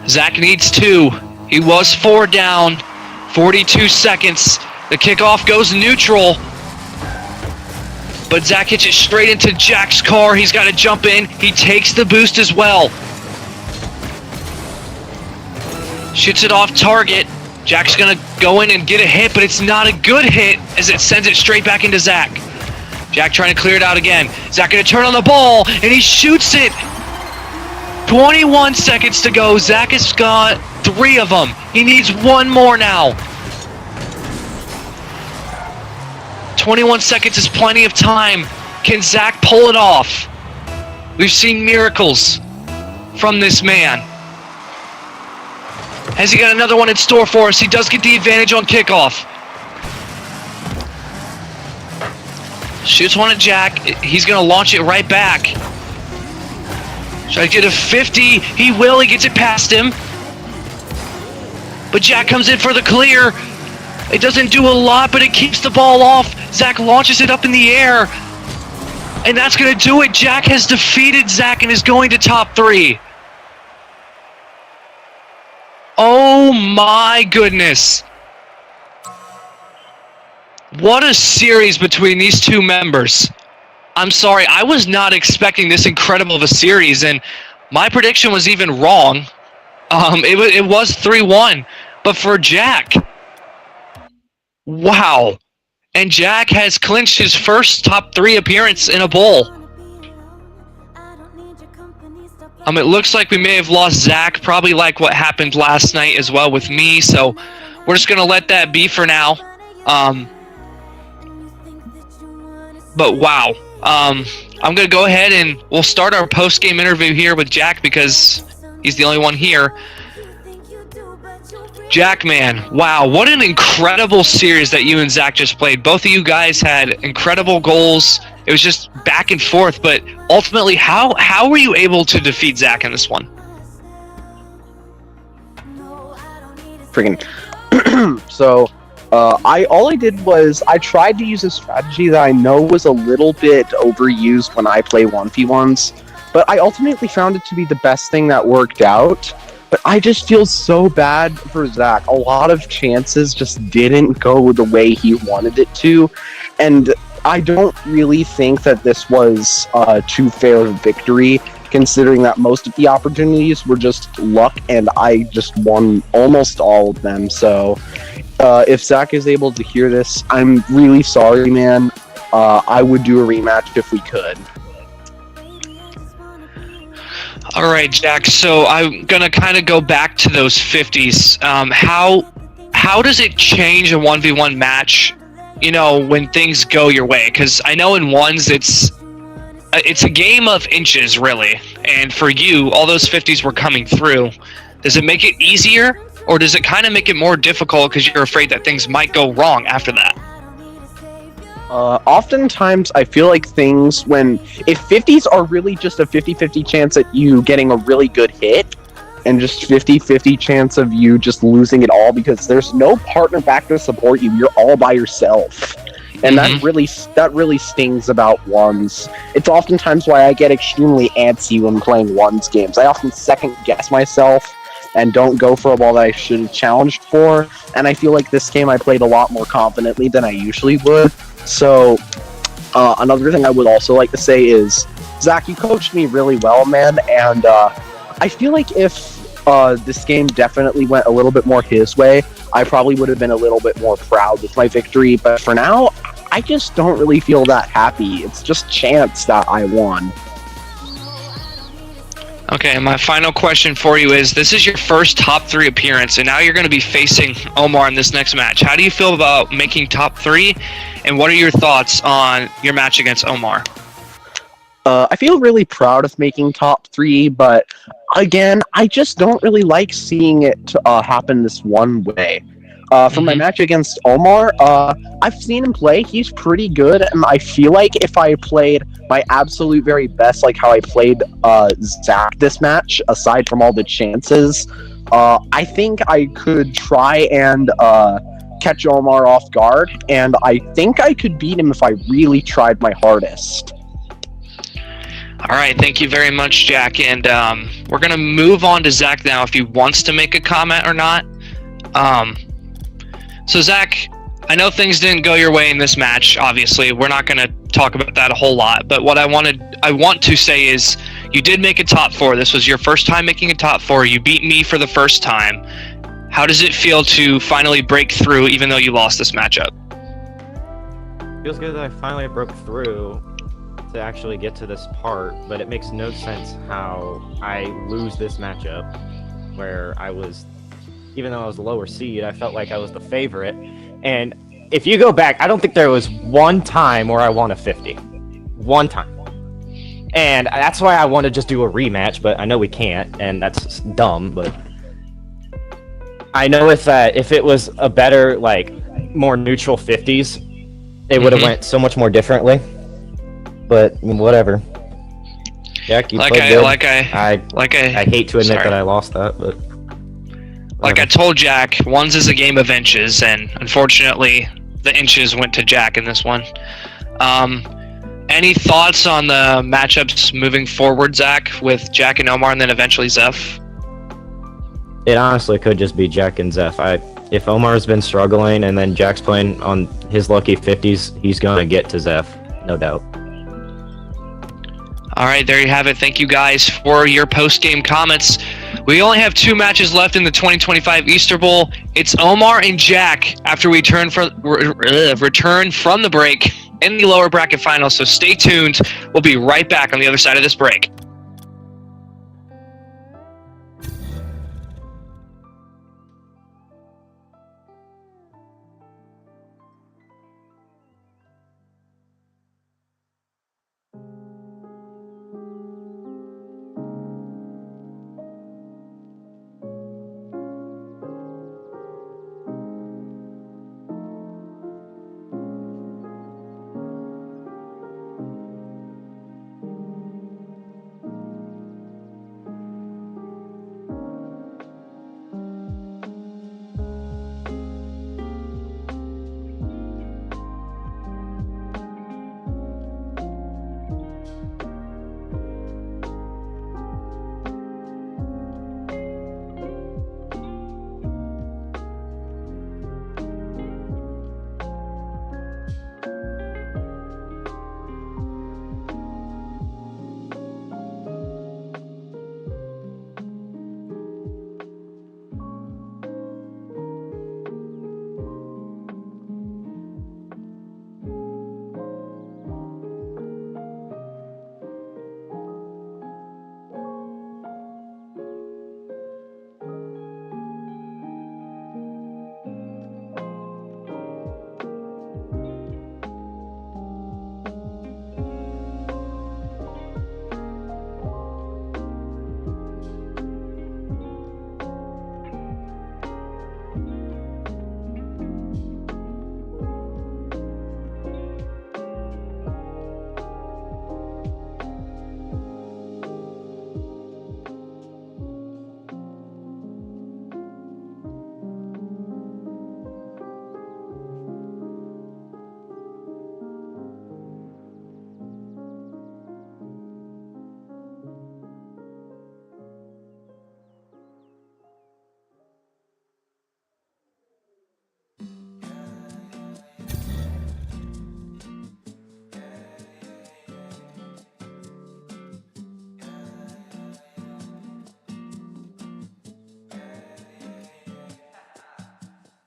Zach needs 2. He was 4 down, 42 seconds. The kickoff goes neutral, but Zach hits it straight into Jack's car. He's got to jump in. He takes the boost as well. Shoots it off target. Jack's going to go in and get a hit, but it's not a good hit as it sends it straight back into Zach. Jack trying to clear it out again. Zach going to turn on the ball, and he shoots it. 21 seconds to go. Zach has got 3 of them. He needs 1 more now. 21 seconds is plenty of time. Can Zach pull it off? We've seen miracles from this man. Has he got another one in store for us? He does get the advantage on kickoff. Shoots one at Jack. He's going to launch it right back. Try to get a 50. He will. He gets it past him. But Jack comes in for the clear. It doesn't do a lot, but it keeps the ball off. Zach launches it up in the air. And that's going to do it. Jack has defeated Zach and is going to top 3. Oh my goodness. What a series between these 2 members. I'm sorry, I was not expecting this incredible of a series, and my prediction was even wrong. It was 3-1, but for Jack, wow. And Jack has clinched his first top 3 appearance in a bowl. It looks like we may have lost Zach, probably like what happened last night as well with me. So we're just going to let that be for now. But wow. I'm going to go ahead and we'll start our post-game interview here with Jack because he's the only one here. Jack, man, wow, what an incredible series that you and Zach just played. Both of you guys had incredible goals. It was just back and forth, but ultimately, how were you able to defeat Zach in this one? Freaking. So, all I did was I tried to use a strategy that I know was a little bit overused when I play 1v1s, but I ultimately found it to be the best thing that worked out. But I just feel so bad for Zach. A lot of chances just didn't go the way he wanted it to. And I don't really think that this was too fair of a victory, considering that most of the opportunities were just luck, and I just won almost all of them. So if Zach is able to hear this, I'm really sorry, man. I would do a rematch if we could. All right, Jack. So I'm gonna kind of go back to those 50s. How does it change a 1v1 match? You know, when things go your way, because I know in ones it's a game of inches, really. And for you, all those 50s were coming through. Does it make it easier, or does it kind of make it more difficult because you're afraid that things might go wrong after that? Oftentimes, I feel like if 50s are really just a 50-50 chance at you getting a really good hit, and just 50-50 chance of you just losing it all because there's no partner back to support you, you're all by yourself. And that really stings about ones. It's oftentimes why I get extremely antsy when playing ones games. I often second guess myself and don't go for a ball that I should have challenged for, and I feel like this game I played a lot more confidently than I usually would. So, another thing I would also like to say is, Zach, you coached me really well, man, and I feel like if this game definitely went a little bit more his way, I probably would have been a little bit more proud with my victory, but for now, I just don't really feel that happy. It's just chance that I won. Okay, my final question for you is, this is your first top 3 appearance, and now you're going to be facing Omar in this next match. How do you feel about making top 3, and what are your thoughts on your match against Omar? I feel really proud of making top 3, but again, I just don't really like seeing it happen this one way. For my match against Omar, I've seen him play. He's pretty good, and I feel like if I played my absolute very best, like how I played Zach this match, aside from all the chances, I think I could try and catch Omar off guard, and I think I could beat him if I really tried my hardest. All right, thank you very much, Jack. And we're going to move on to Zach now if he wants to make a comment or not. So, Zach, I know things didn't go your way in this match, obviously. We're not going to talk about that a whole lot. But what I want to say is you did make a top 4. This was your first time making a top 4. You beat me for the first time. How does it feel to finally break through even though you lost this matchup? Feels good that I finally broke through to actually get to this part, but it makes no sense how I lose this matchup where I was, even though I was the lower seed, I felt like I was the favorite. And if you go back, I don't think there was one time where I won a 50. One time. And that's why I want to just do a rematch, but I know we can't, and that's dumb, but I know if it was a better, like, more neutral 50s, it would have went so much more differently. But whatever. Jack, you played good. I hate to admit that I lost that, but whatever. Like I told Jack, ones is a game of inches, and unfortunately, the inches went to Jack in this one. Any thoughts on the matchups moving forward, Zach, with Jack and Omar, and then eventually Zeph? It honestly could just be Jack and Zeph. If Omar's been struggling, and then Jack's playing on his lucky 50s, he's gonna get to Zeph, no doubt. All right, there you have it. Thank you guys for your post-game comments. We only have 2 matches left in the 2025 Easter Bowl. It's Omar and Jack after we return from the break in the lower bracket final, so stay tuned. We'll be right back on the other side of this break.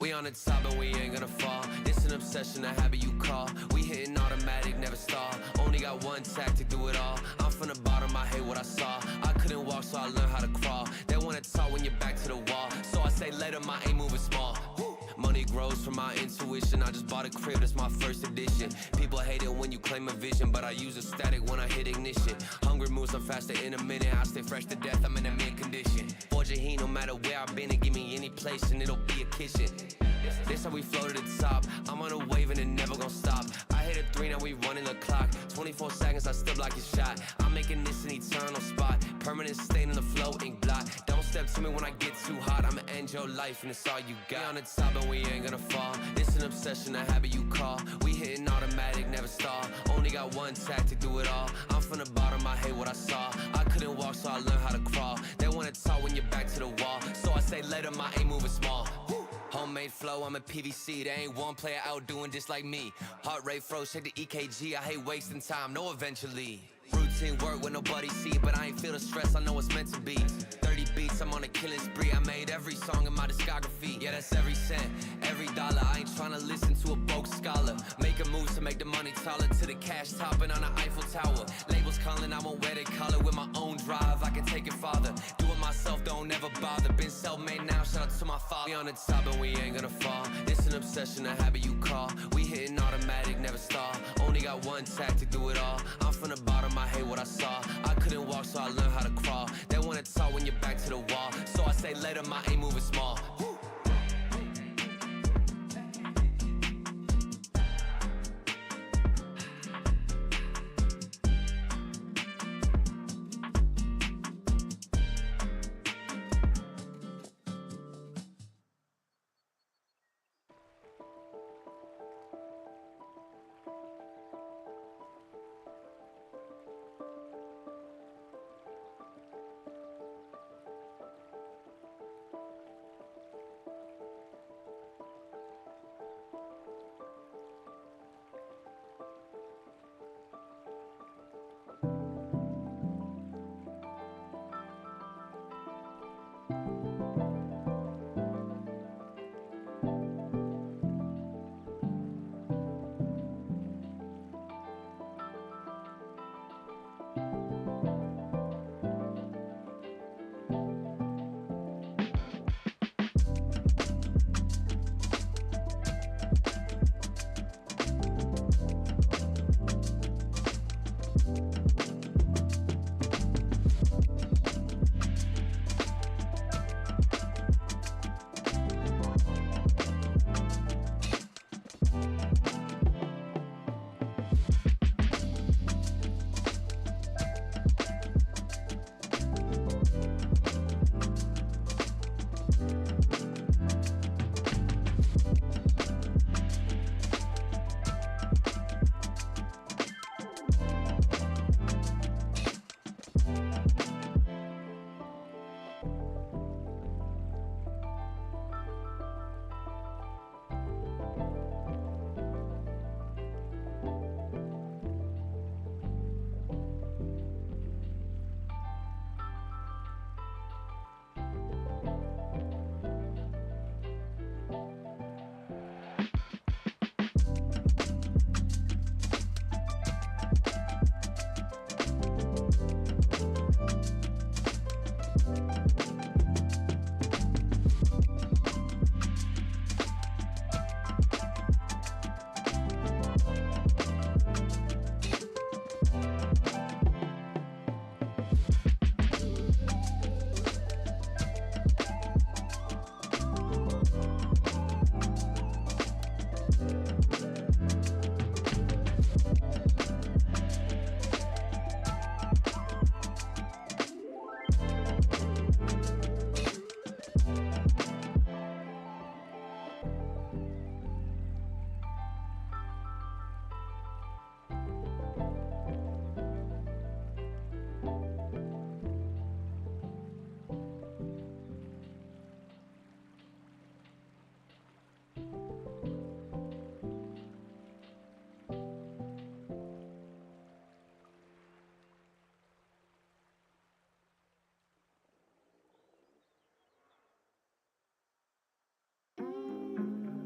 We on the top and we ain't gonna fall. It's an obsession, a habit you call. We hitting automatic, never stall. Only got one tactic, do it all. I'm from the bottom, I hate what I saw. I couldn't walk, so I learned how to crawl. They wanna talk when you're back to the wall. So I say later, my ain't moving small. Money grows from my intuition. I just bought a crib, that's my first edition. People hate it when you claim a vision, but I use a static when I hit ignition. Hungry moves, I'm faster in a minute. I stay fresh to death, I'm in a mint condition. Forge a heat, no matter where I've been, and give me any place, and it'll be a kitchen. This how we flow to the top. I'm on a wave and it never gon' stop. I hit a 3, now we running the clock. 24 seconds, I still block your shot. I'm making this an eternal spot. Permanent stain in the flow, ink blot. Don't step to me when I get too hot. I'ma end your life and it's all you got. We on the top and we ain't gonna fall. It's an obsession, a habit you call. We hitting automatic, never stall. Only got one tactic, do it all. I'm from the bottom, I hate what I saw. I couldn't walk, so I learned how to crawl. They wanna talk when you're back to the wall. So I say later, my ain't moving small. Homemade flow, I'm a PVC. There ain't one player out doing just like me. Heart rate froze, check the EKG. I hate wasting time, no eventually. Routine work when nobody see, but I ain't feel the stress, I know it's meant to be. 30 beats, I'm on a killing spree. I made every song in my discography. Yeah, that's every cent, every dollar. I ain't tryna listen to a broke scholar. Making moves to make the money taller. To the cash topping on the Eiffel Tower. Labels calling, I won't wear their collar. With my own drive, I can take it farther. Do it myself, don't ever bother. Been self-made now, shout out to my father. We on the top and we ain't gonna fall. It's an obsession, a habit you call. We hitting automatic, never stall. Only got one tactic, do it all. I'm from the bottom, I hate what I saw. I couldn't walk, so I learned how to crawl. They wanna talk when you're back to the wall. So I say later, my ain't moving small.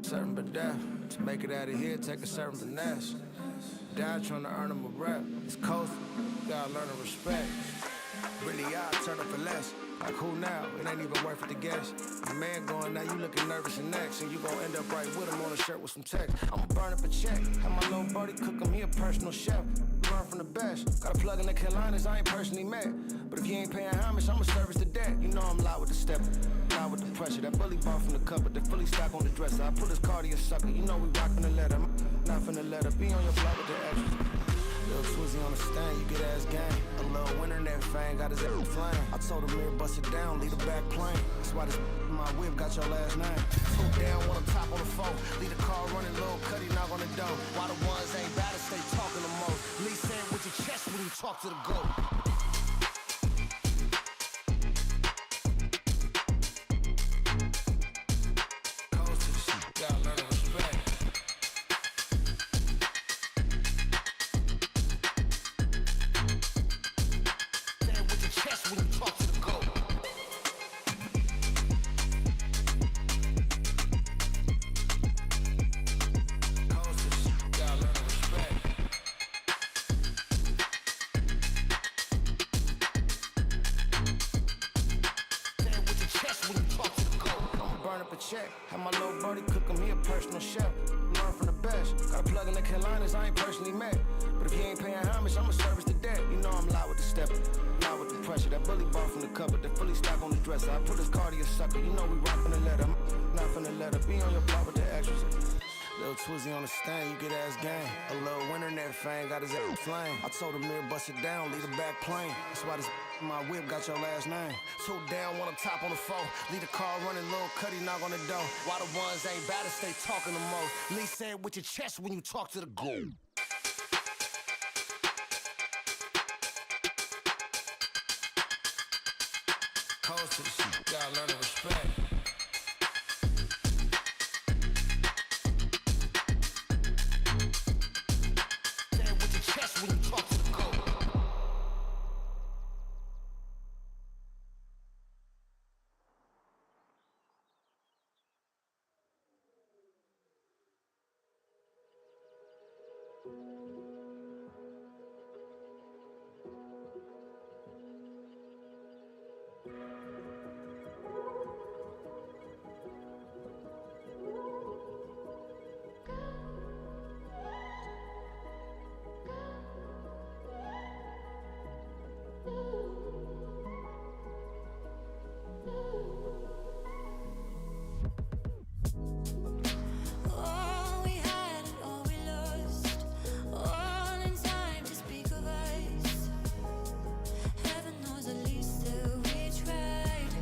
certain but death. To make it out of here, take a certain finesse. Die trying to earn him a rep. It's coast, gotta learn to respect. Really, I turn up for less. Like who now? It ain't even worth it to guess. The man going now, you looking nervous and next. And you gon' end up right with him on a shirt with some text. I'ma burn up a check. Have my little buddy cook him, he a personal chef. Learn from the best. Got a plug in the Carolinas, I ain't personally met. But if you ain't paying homage, I'ma service the debt. You know I'm loud with the step, loud with the pressure. That bully ball from the cup, but the fully stock on the dresser. I put his car to your sucker. You know we rockin' the letter. Not finna let her be on your block with the extras. Little Twizzy on the stand, you get ass gang. A little winter in that fang, got his ass flame. I told him mirror bust it down, leave the back plane. That's why this in my whip got your last name. Two down, one on top on the phone. Leave the car running, little cutty knock on the door. Why the ones ain't bad to stay talking the most. Lee say it with your chest when you talk to the goat. Gotta learn to respect. Say it with your chest when you talk to the goat. Gotta learn to respect. Say it with your chest when you talk to the goat. I'ma burn up a check. Have my little buddy cook him, he a personal chef. Learn from the best. Got a plug in the Carolinas, I ain't personally met. But if you ain't paying homage, I'ma service the debt. You know I'm loud with the step, loud with the pressure. That bully ball from the cupboard, the fully stock on the dresser. I put his car to your sucker. You know we rockin' the letter. Not finna let her be on your block with the extras. Little Twizzy on the stand, you get ass gang. A little winter in that fang, got his ass flame. I told him mirror bust it down, leave the back plane. That's why this in my whip got your last name. Two down, one on top on the phone. Leave the car running, little cutty knock on the door. Why the ones ain't bad to stay talking the most. Lee say it with your chest when you talk to the goal. Coast to the shit, gotta learn to respect. Say it with your chest when you talk to the goal. All we had and all we lost, all in time to speak of us. Heaven knows at least that we tried.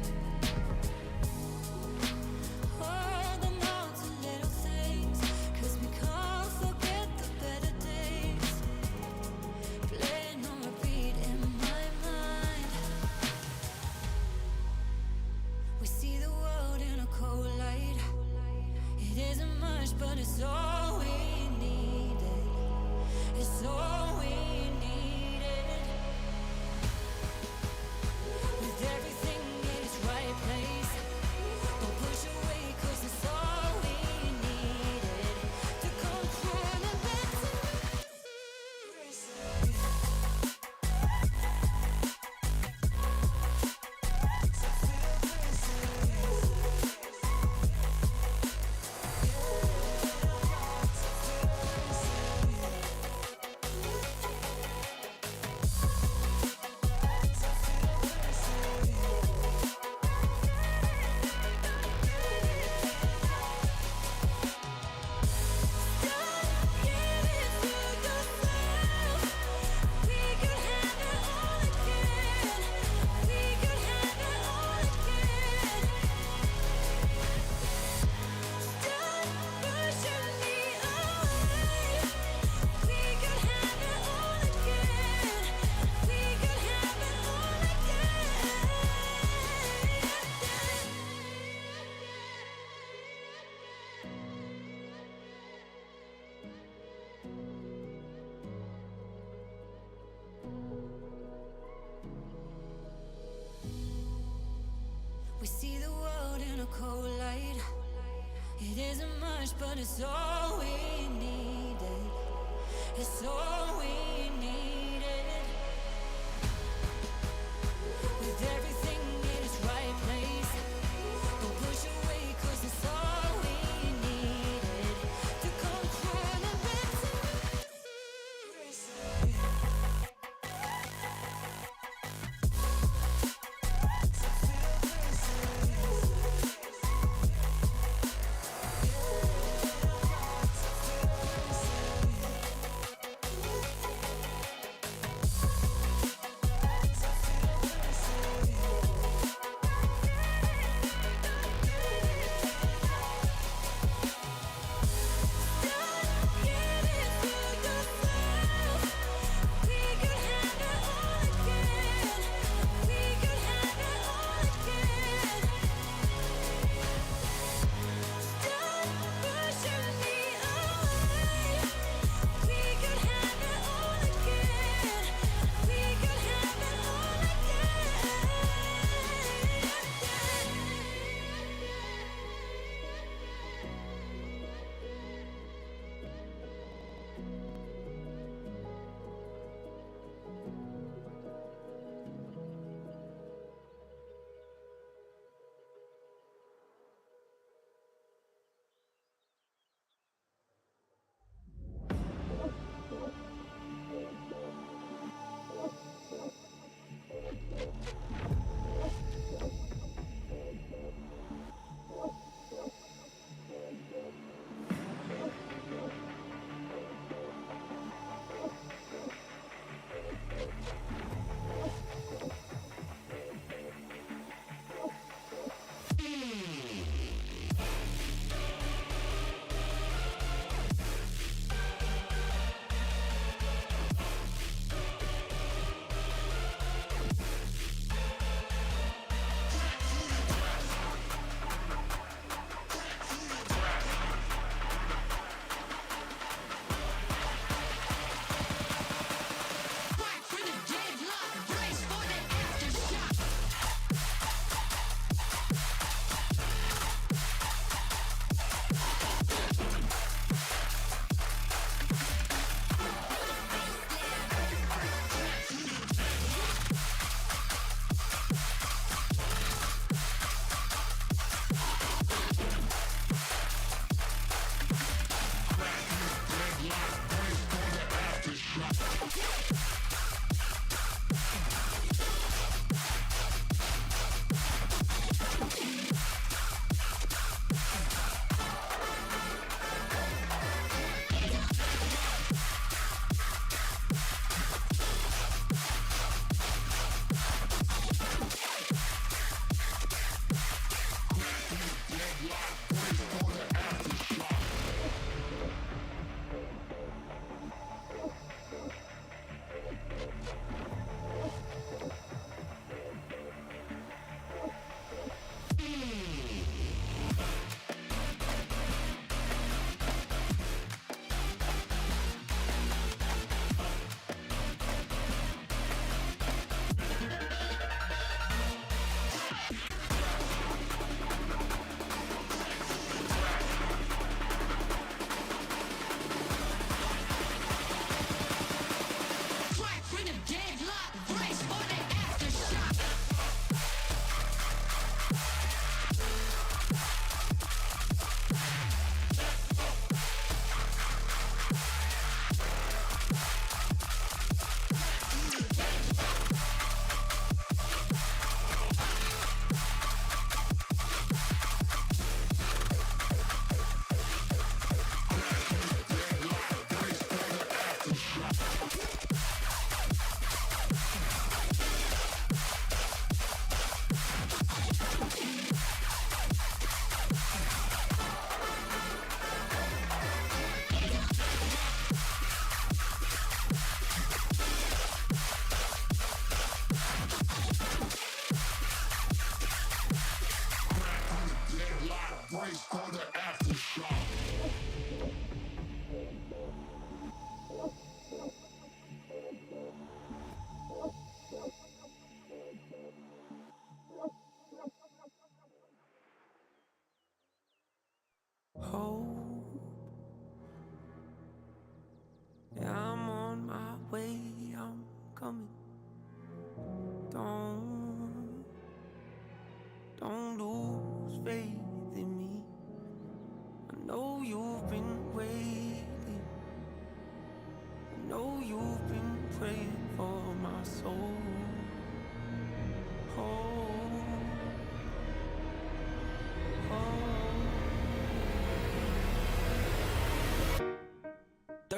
Hold on to little things, 'cause we can't forget the better days. Playing on repeat in my mind. We see the world in a cold light. It isn't much, but it's all we needed. It's all we needed. With everything in its right place. Don't push away, 'cause it's all we needed. To come through and back to We see the world in a cold light. It isn't much, but it's all we needed. It's all we needed. With everything in its right place. Don't push away, 'cause it's all we needed to come crawling back to me.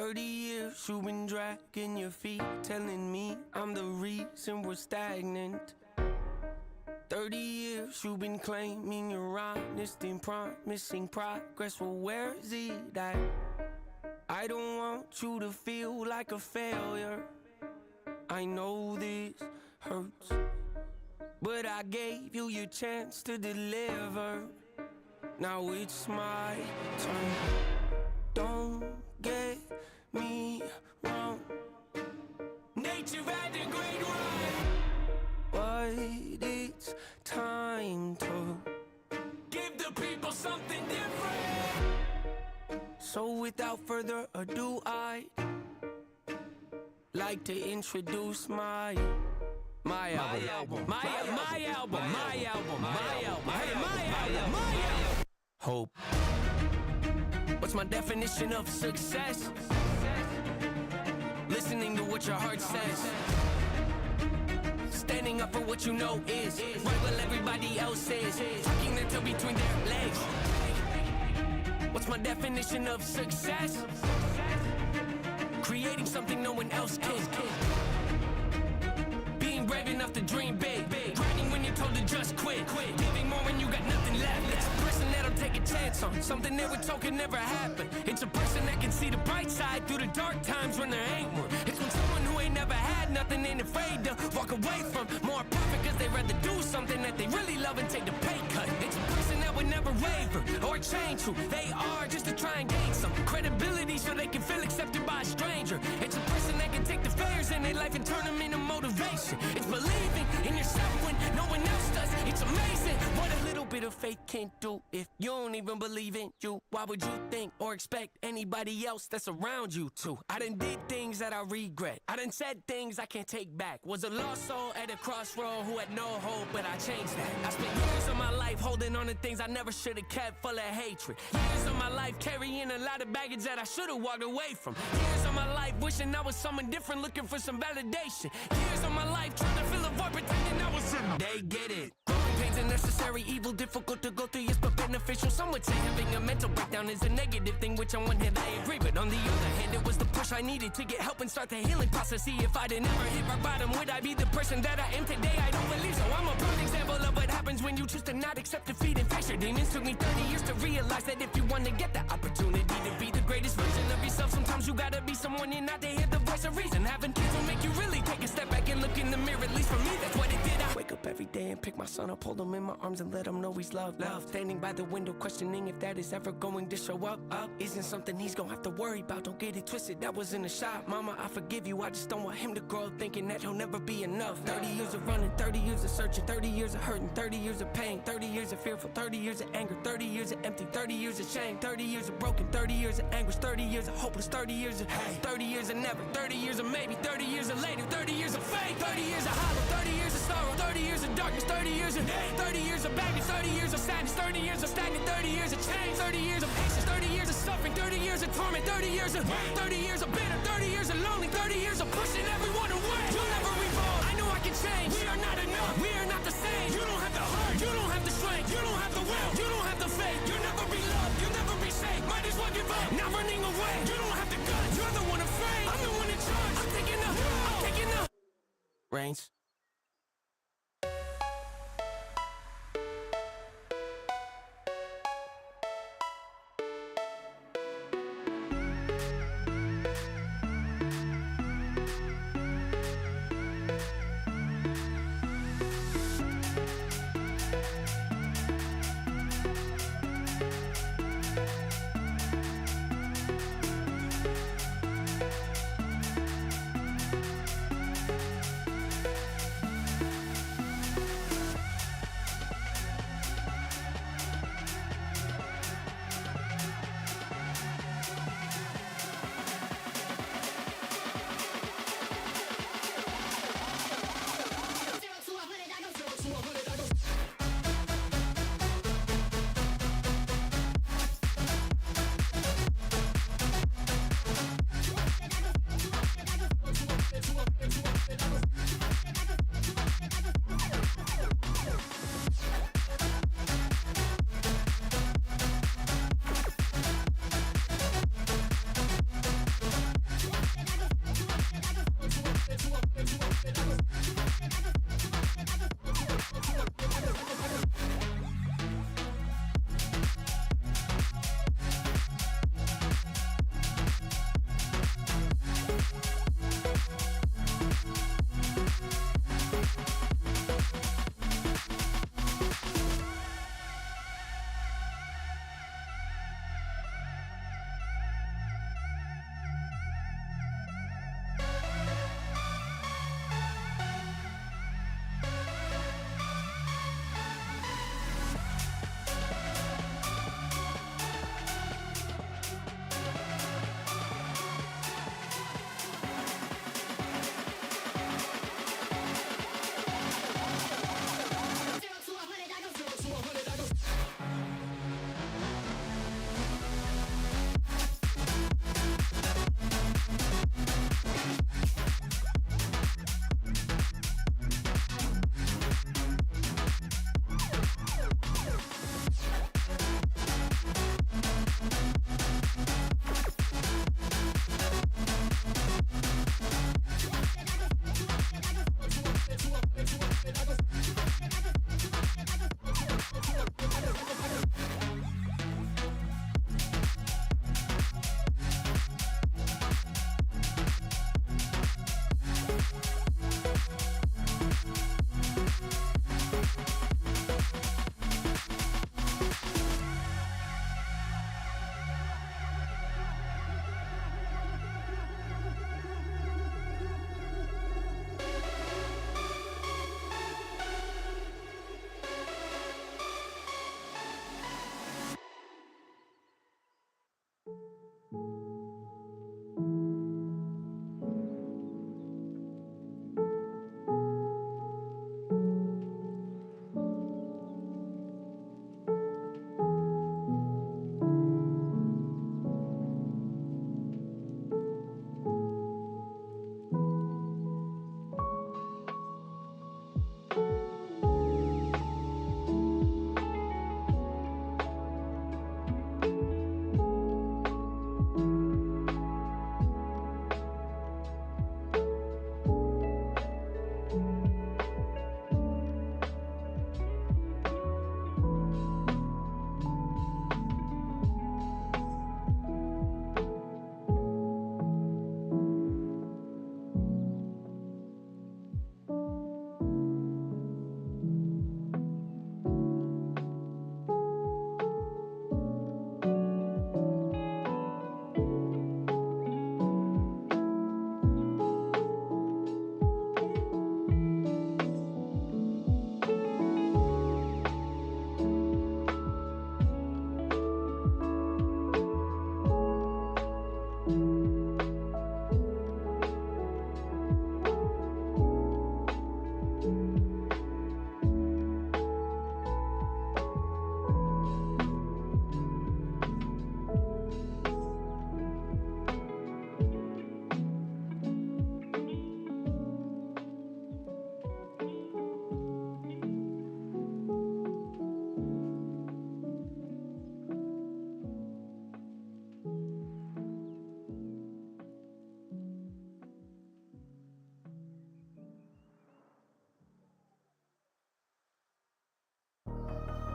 30 years you've been dragging your feet, telling me I'm the reason we're stagnant. 30 years you've been claiming you're honest and promising progress. Well, where is it at? I don't want you to feel like a failure. I know this hurts, but I gave you your chance to deliver. Now it's my turn. Don't get me wrong, nature had a great run, but it's time to give the people something different. So without further ado, I'd like to introduce my album. Hope. What's my definition of success? Listening to what your heart says. Standing up for what you know is right while everybody else is tucking their tail between their legs. What's my definition of success? Creating something no one else can. Being brave enough to dream big. Grinding when you're told to just quit. Giving more when you got nothing left. It's a person that'll take a chance on something they were told could never happen. It's a person that can see the bright side through the dark times when there ain't one. It's when someone who ain't never had nothing ain't afraid to walk away from more profit because they'd rather do something that they really love and take the pay cut. It's a person that would never waver or change who they are just to try and gain some credibility so they can feel accepted by a stranger. It's a person that can take the failures in their life and turn them into motivation. It's believing in yourself when no one else does. It's amazing what a little bit of faith can do. If you don't even believe in you, why would you think or expect anybody else that's around you to? I done did things that I regret. I done said things I can't take back. Was a lost soul at a crossroad who had no hope, but I changed that. I spent years of my life holding on to things I never should have kept, full of hatred. Years of my life carrying a lot of baggage that I should have walked away from. Years of my life wishing I was someone different, looking for some validation. Years of my life trying to fill a void, pretending I was in. They get it. Growing pains a necessary evil, difficult to go through, yes, but beneficial. Some would say having a mental breakdown is a negative thing, which on one hand I agree, but on the other hand, it was the push I needed to get help and start the healing process. See, if I'd never hit rock bottom, would I be the person that I am today? I don't believe so. I'm a prime example of what happens when you choose to not accept defeat and face your demons. Took me 30 years to realize that if you want to get that opportunity to be the greatest version of yourself, sometimes you gotta be someone you're not to hear the voice of reason. Having kids will make you really take a step back and look in the mirror. At least for me, that's what it did. I wake up every day and pick my son up, hold him in my arms and let him know he's loved. Standing by the window, questioning if that is ever going to show up. Isn't something he's gonna have to worry about. Don't get it twisted, that wasn't a shot. Mama, I forgive you, I just don't want him to grow up thinking that he'll never be enough. 30 years of running, 30 years of searching, 30 years of hurting, 30 years of pain, 30 years of fearful, 30 years of anger, 30 years of empty, 30 years of shame, 30 years of broken, 30 years of anguish, 30 years of hopeless, 30 years of hate, 30 years of never, 30 years of maybe, 30 years of later, 30 years of fate, 30 years of hollow, 30 years of sorrow, 30 years of darkness, 30 years of hate, 30 years of baggage, 30 years of sadness, 30 years of stagnant, 30 years of change, 30 years of patience, 30 years of suffering, 30 years of torment, 30 years of 30 years of bitter, 30 years of lonely, 30 years of pushing everyone away. You'll never revolve. I know I can change. We are not enough. We are not the same. You don't have the heart. You don't have the strength. You don't have the will. You don't have the faith. You'll never be loved. You'll never be safe. Might as well give up. Not running away. You don't have the guts. You're the one afraid. I'm the one in charge. I'm taking the reins.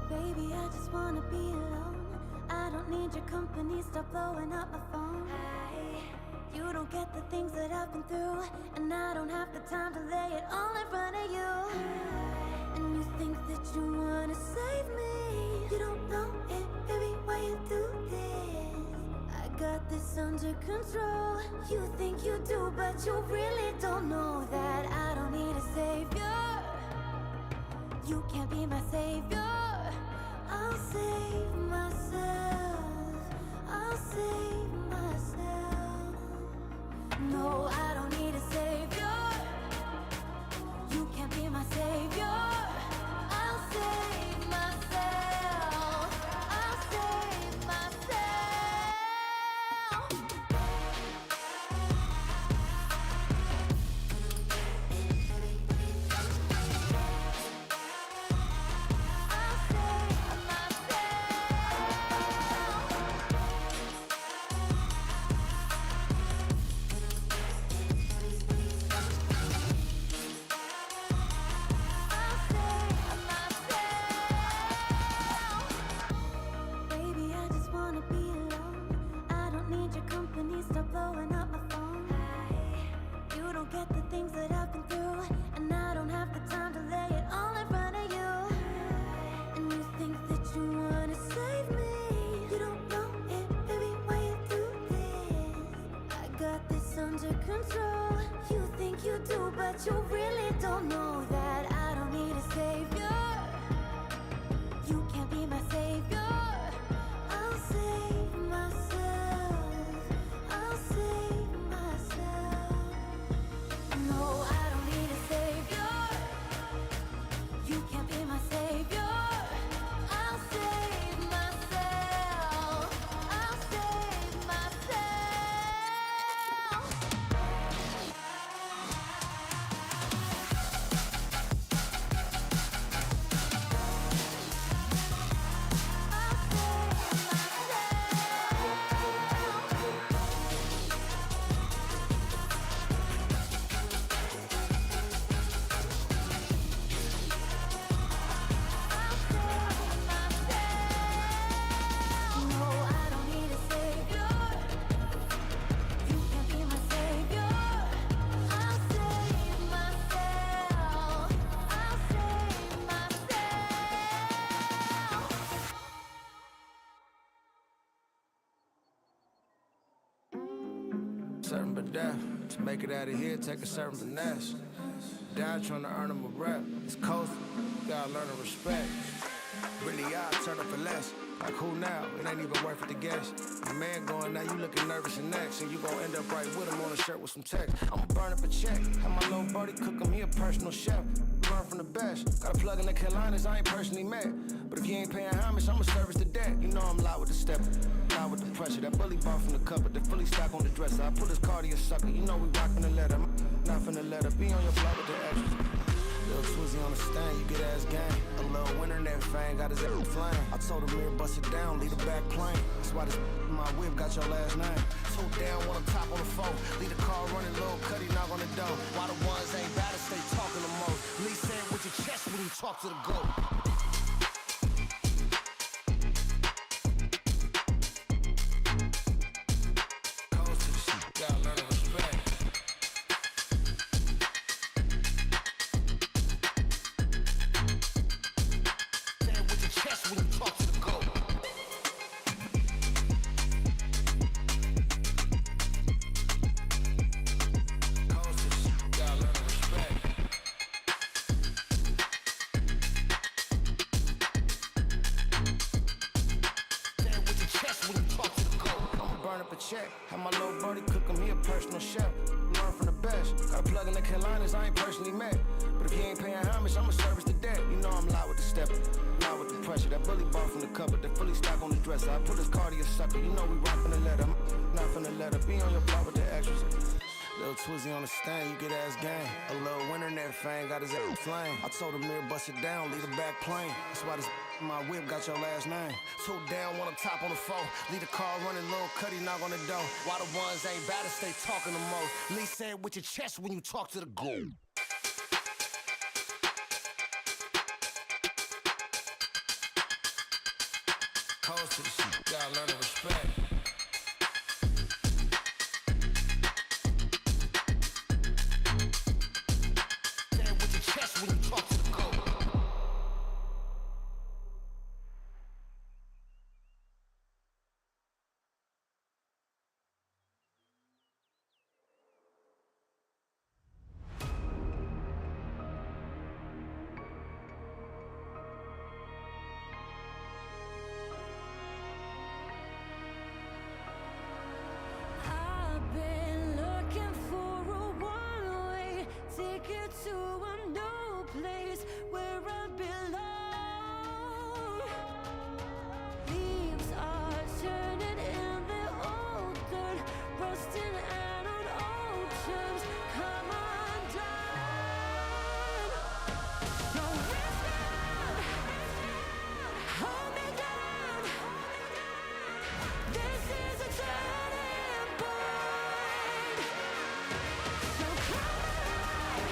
Baby, I just wanna be alone. I don't need your company, stop blowing up my phone. You don't get the things that I've been through, and I don't have the time to lay it all in front of you. And you think that you wanna save me. You don't know it, baby, why you do this? I got this under control. You think you do, but you really don't know that I don't need a savior. You can't be my savior. I'll save myself. I'll save myself. No, I don't need a savior. You can't be my savior. I'll save myself. I'll save myself. Baby, I just wanna be alone. I don't need your company, stop blowing up my phone. You don't get the things that I've been through, and I don't have the time to lay it all in front of you. And you think that you wanna save me. You don't know it, baby, why you do this? I got this under control. You think you do, but you really don't know that I don't need a savior. You can't be my savior. I'll save myself. I'll save myself. No, I don't need a savior. You can't be my savior. I'll save myself. I'll save myself. No, I don't need a savior. You can't be my savior. I'll save myself. I'll save myself. Certain but death. To make it out of here, take a certain finesse. Die trying to earn him a rep. It's coastal, gotta learn to respect. Really, I turn up for less. Like who now? It ain't even worth it to guess. Your man going now, you looking nervous and next. And you gon' end up right with him on a shirt with some text. I'ma burn up a check. Have my little birdie cook him, he a personal chef. Learn from the best. Got a plug in the Carolinas I ain't personally met. But if you ain't paying homage, I'ma service the debt. You know I'm loud with the step, loud with the pressure. That bully bar from the cupboard, the fully stock on the dresser. I put his cardio sucker, you know we rockin' the letter. Not finna let her be on your block with the extras. Little Twizzy on the stand, you get ass gang. A little winter in that fang, got his ass flame. I told him mirror bust it down, leave the back plane. That's why this my whip got your last name. Two down, one on top on the phone. Leave the car running, little cutty knock on the door. Why the ones ain't bad, stay talking the most. Lee saying with your chest when you talk to the goat. Have my little birdie cook him, he a personal chef. Learn from the best. Got a plug in the Carolinas I ain't personally met. But if you ain't paying homage, I'ma service the debt. You know I'm loud with the step, loud with the pressure. That bully bar from the cupboard, the fully stock on the dresser. I put his cardio sucker, you know we rockin' the letter. Not finna let her be on your block with the extras. Little Twizzy on the stand, you get ass gang. A little winter in that fang, got his ass flame. I told him mirror bust it down, leave the back plane. That's why this my whip got your last name. Two down, one on top on the phone. Leave the car running, little cutty knock on the door. Why the ones ain't bad, stay talking the most. Lee said with your chest when you talk to the goal. Coast to the shit, gotta learn to respect. I've been looking for a one-way ticket to a new place where I belong. Leaves are turning in the old dirt, rusting out on old terms. Come undone. Don't whisper, hold me down. This is a turning point. So come alive,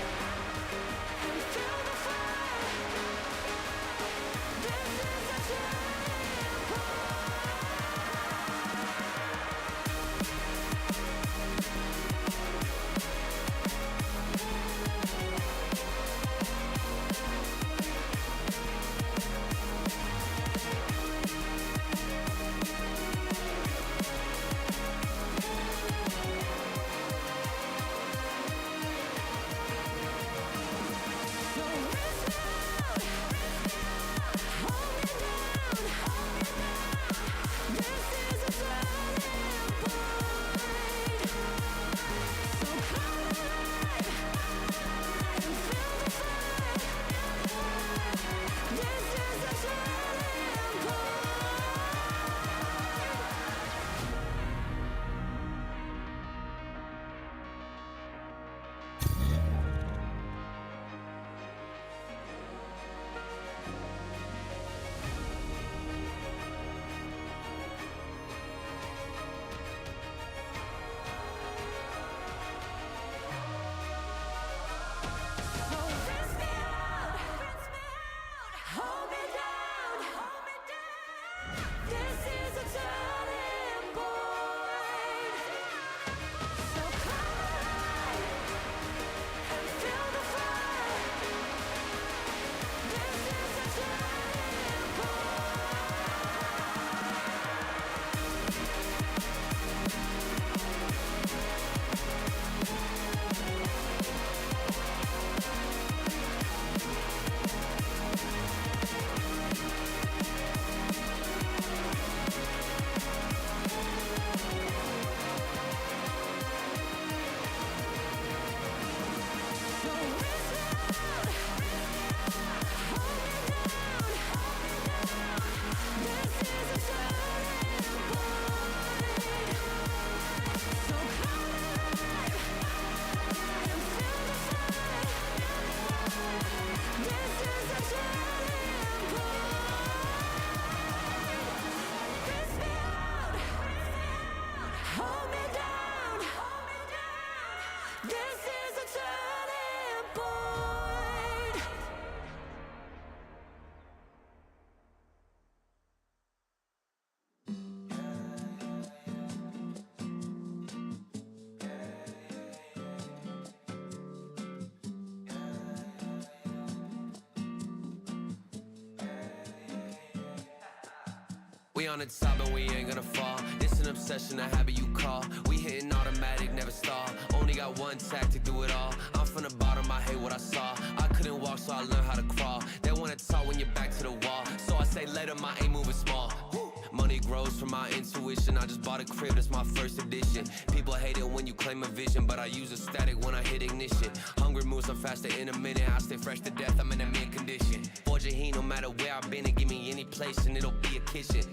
We on the top and we ain't gonna fall. It's an obsession, a habit you call. We hitting automatic, never stall. Only got one tactic, do it all. I'm from the bottom, I hate what I saw. I couldn't walk, so I learned how to crawl. They wanna talk when you're back to the wall. So I say later, my aim moving small. Money grows from my intuition. I just bought a crib, that's my first edition. People hate it when you claim a vision, but I use a static when I hit ignition. Hungry moves, I'm faster in a minute. I stay fresh to death, I'm in a mint condition. Forge a heat, no matter where I've been, and give me any place, and it'll be a kitchen.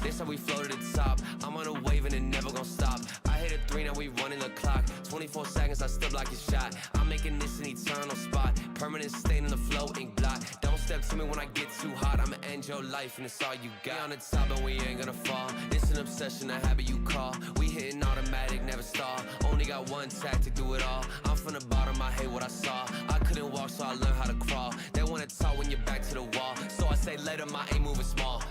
This how we flow to the top. I'm on a wave and it never gon' stop. I hit a 3, now we running the clock. 24 seconds, I still block your shot. I'm making this an eternal spot. Permanent stain in the flow, ink blot. Don't step to me when I get too hot. I'ma end your life and it's all you got. We on the top and we ain't gonna fall. It's an obsession, a habit you call. We hitting automatic, never stall. Only got one tactic, do it all. I'm from the bottom, I hate what I saw. I couldn't walk, so I learned how to crawl. They wanna talk when you're back to the wall. So I say later, my aim moving small.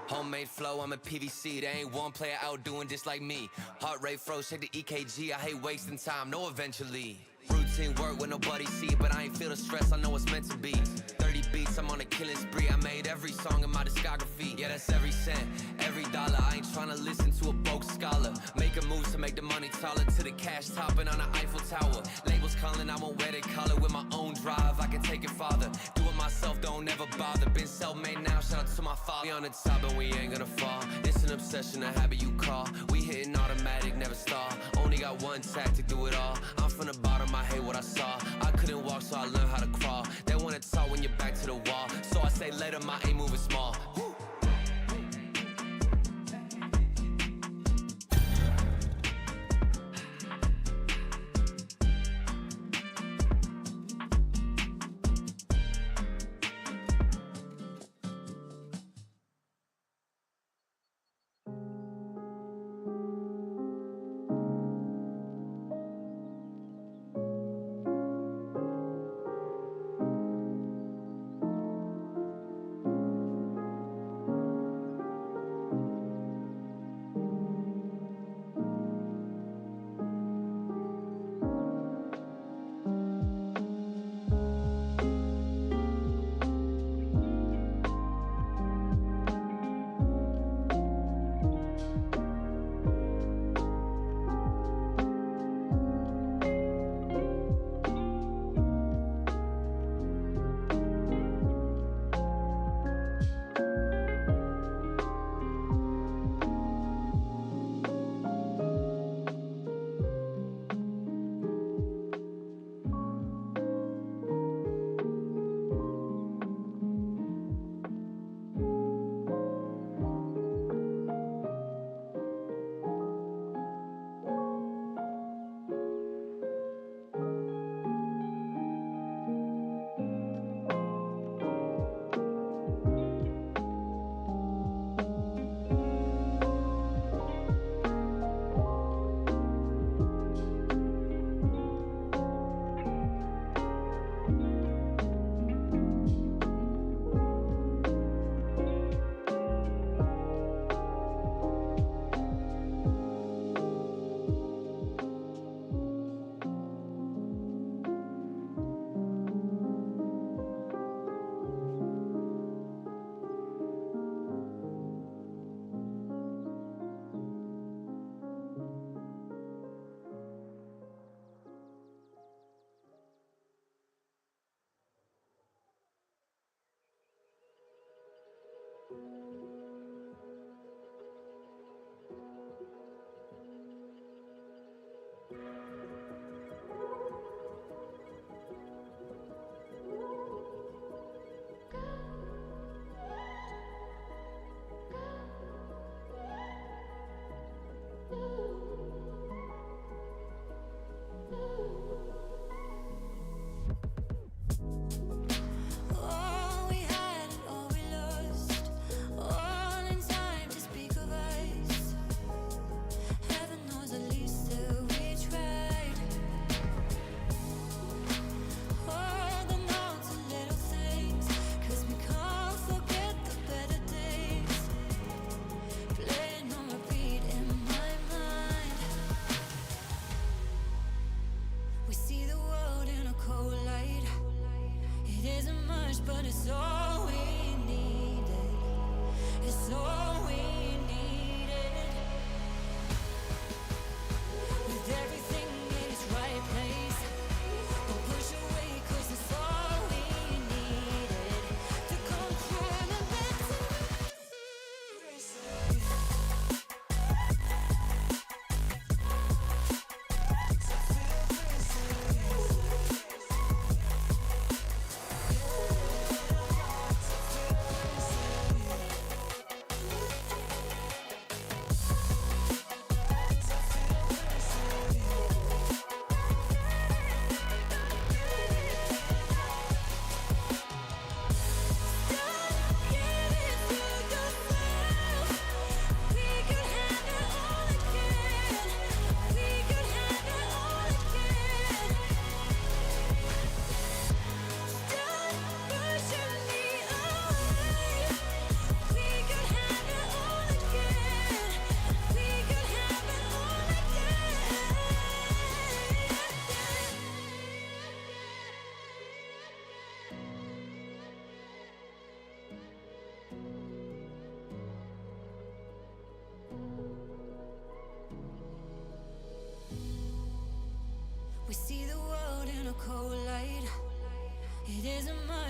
Homemade flow, I'm a PVC. There ain't one player out doing this like me. Heart rate froze, check the EKG. I hate wasting time, no eventually. Routine work when nobody see it, but I ain't feel the stress, I know it's meant to be. 30 beats, I'm on a killing spree. I made every song in my discography. Yeah, that's every cent, every dollar. I ain't tryna listen to a broke scholar. Making moves to make the money taller. To the cash topping on the Eiffel Tower. Labels calling, I won't wear they collar. With my own drive, I can take it farther. Do it myself, don't ever bother. Been self-made now, shout out to my father. We on the top and we ain't gonna fall. It's an obsession, a habit you call. We hitting automatic, never stall. Only got one tactic, do it all. I'm from the bottom, I hate what I saw. I couldn't walk, so I learned how to crawl. They wanna talk when you're back to the wall. So I say later, my aim moving small.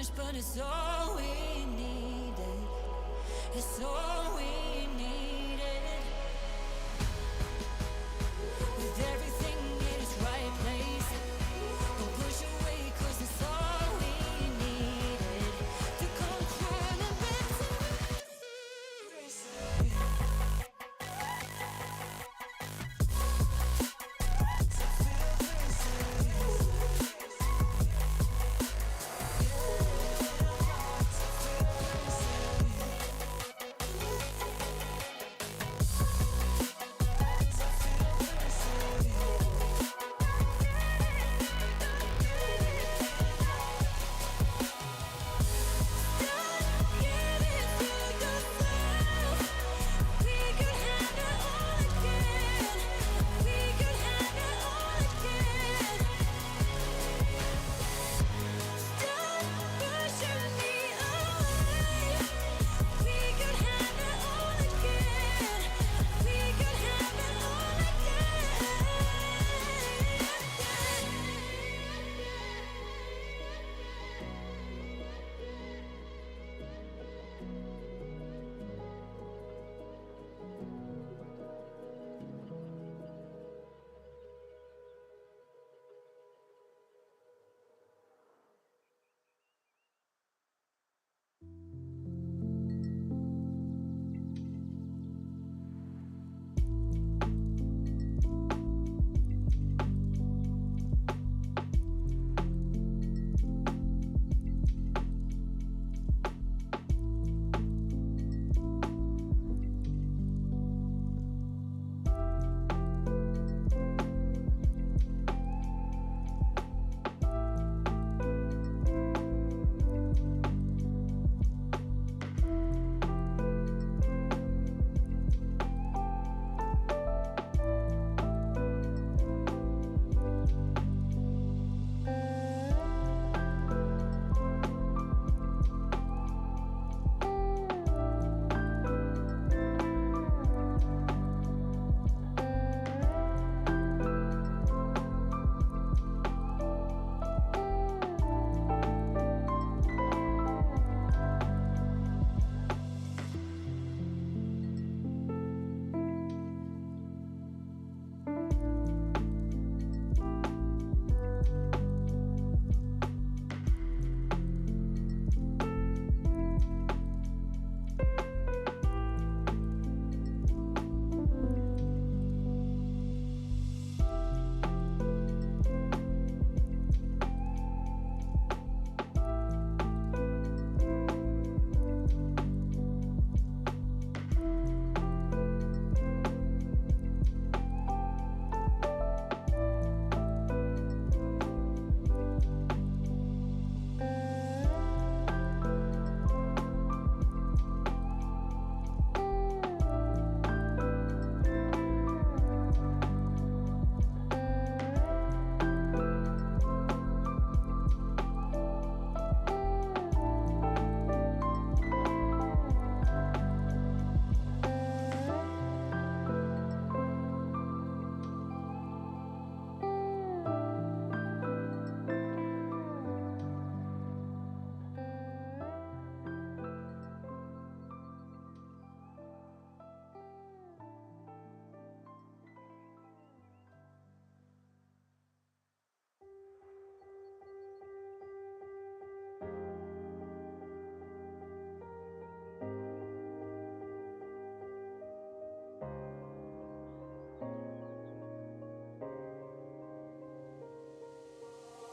much, but it's all we needed. It's all we needed. With everything in its right place, don't push away, 'cause it's all we needed to come crawling back to me.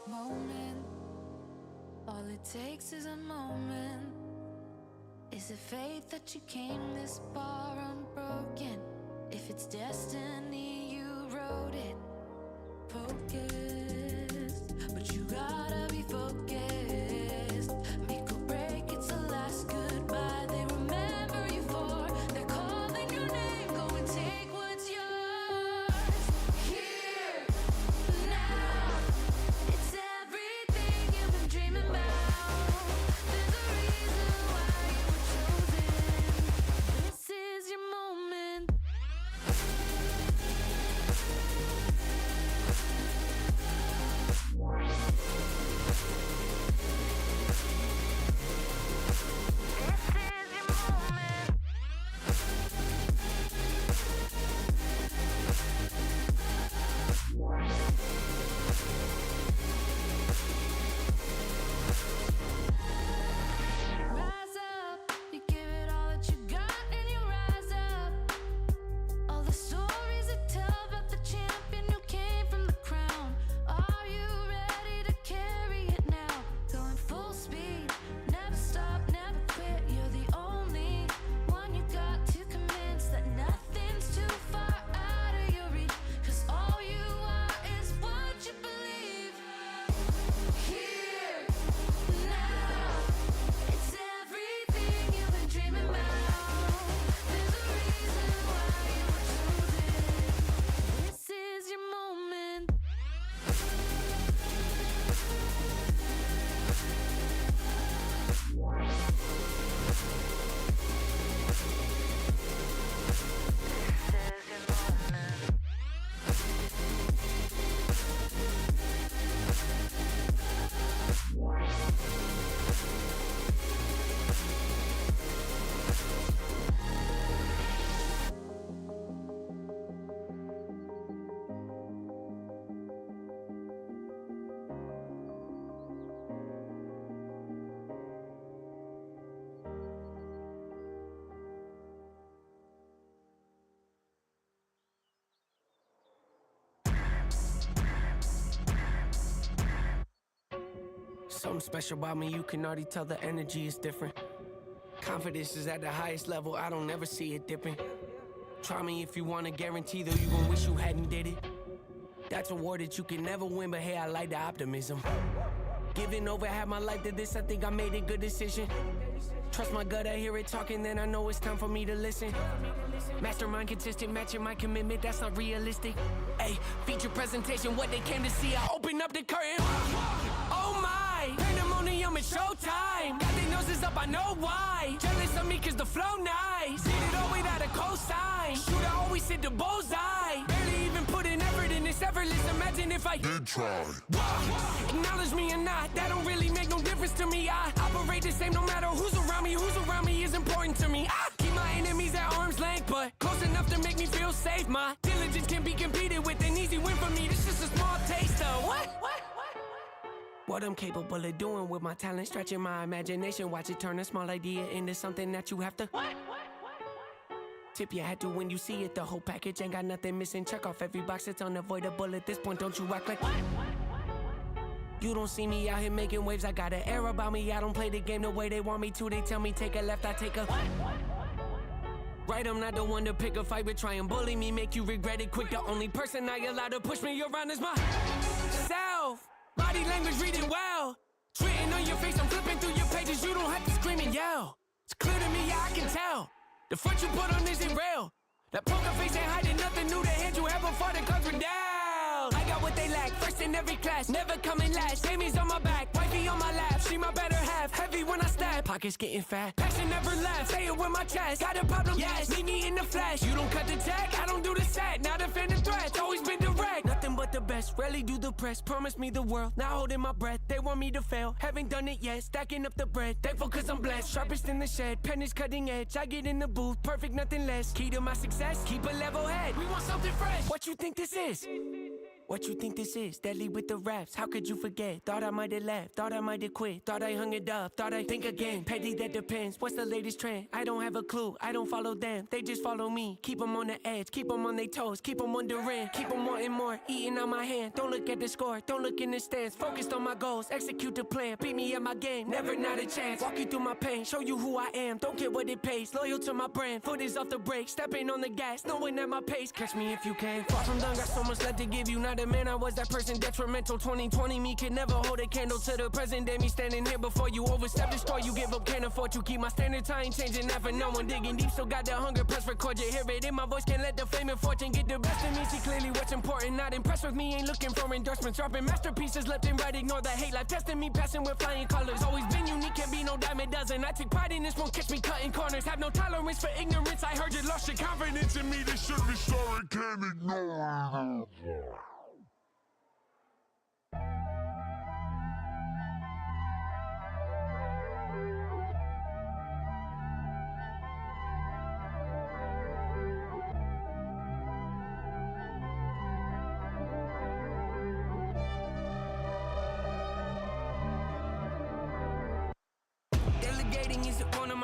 Moment, all it takes is a moment. Is it fate that you came this far unbroken? If it's destiny, you wrote it. Focused, but you gotta be focused. Make or break, it's the last goodbye they remember you for. They're calling your name, go and take what's yours. Here, now, it's everything you've been dreaming about. There's a reason why you were chosen. This is your moment. Something special about me, you can already tell the energy is different. Confidence is at the highest level, I don't ever see it dipping. Try me if you want to guarantee, though you gon' wish you hadn't did it. That's a war that you can never win, but hey, I like the optimism. Giving over half my life to this, I think I made a good decision. Trust my gut, I hear it talking, then I know it's time for me to listen. Mastermind consistent, matching my commitment, that's not realistic. Hey, feature presentation, what they came to see, I open up the curtain. Oh my, pandemonium, it's showtime. Got their noses up, I know why. Jealous of me cause the flow nice. Did it all without a cosign. Shooter always hit the bullseye. Barely even put in effort in this effortless, imagine if I did try. Acknowledge me or not, that don't really make no difference to me. I operate the same no matter who's around me is important to me. I keep my enemies at arm's length, but close enough to make me feel safe. My diligence can be competed with, an easy win for me. This just a small taste of what I'm capable of doing with my talent, stretching my imagination. Watch it turn a small idea into something that you have to tip your hat to when you see it. The whole package ain't got nothing missing. Check off every box, it's unavoidable at this point. Don't you act like you don't see me out here making waves. I got an air about me, I don't play the game the way they want me to. They tell me take a left, I take a right. I'm not the one to pick a fight, but try and bully me, make you regret it quick. The only person I allow to push me around is myself. Body language reading well. It's written on your face, I'm flipping through your pages. You don't have to scream and yell. It's clear to me, yeah, I can tell. The front you put on isn't real. That poker face ain't hiding nothing new. The hand you have before the cards were down. I got what they lack, first in every class, never coming last. Amy's on my back, wifey on my lap. She my better half, heavy when I stab. Pockets getting fat, passion never left. Say it with my chest, got a problem, yes. Meet me in the flesh, you don't cut the tag, I don't do the set. Not defend the threats, always been direct. Nothing but the best, rarely do the press. Promise me the world, not holding my breath. They want me to fail, haven't done it yet. Stacking up the bread, thankful cause I'm blessed. Sharpest in the shed, pen is cutting edge. I get in the booth, perfect, nothing less. Key to my success, keep a level head. We want something fresh. What you think this is? What you think this is? Deadly with the raps, how could you forget? Thought I might have left, thought I might have quit. Thought I hung it up, thought I'd think again. Petty, that depends, what's the latest trend? I don't have a clue, I don't follow them. They just follow me, keep them on the edge. Keep them on their toes, keep them wondering. Keep them wanting more, eating on my hand. Don't look at the score, don't look in the stands. Focused on my goals, execute the plan. Beat me at my game, never not a chance. Walk you through my pain, show you who I am. Don't get what it pays, loyal to my brand. Foot is off the brake, stepping on the gas. Knowing at my pace, catch me if you can. Far from done, got so much left to give you. Not a man, I was that person detrimental. 2020 me can never hold a candle to the present day. Me standing here before you, overstep the store you give up, can't afford to keep my standards. I ain't changing that for no one. Digging deep, so got that hunger, press record, you hear it in my voice. Can't let the fame and fortune get the best of me. See clearly what's important, not impressed with me, ain't looking for endorsements. Dropping masterpieces left and right, ignore the hate. Life testing me, passing with flying colors. Always been unique, can't be no dime a dozen. I take pride in this, won't catch me cutting corners. Have no tolerance for ignorance, I heard you lost your confidence in me. This should be sorry, can't ignore.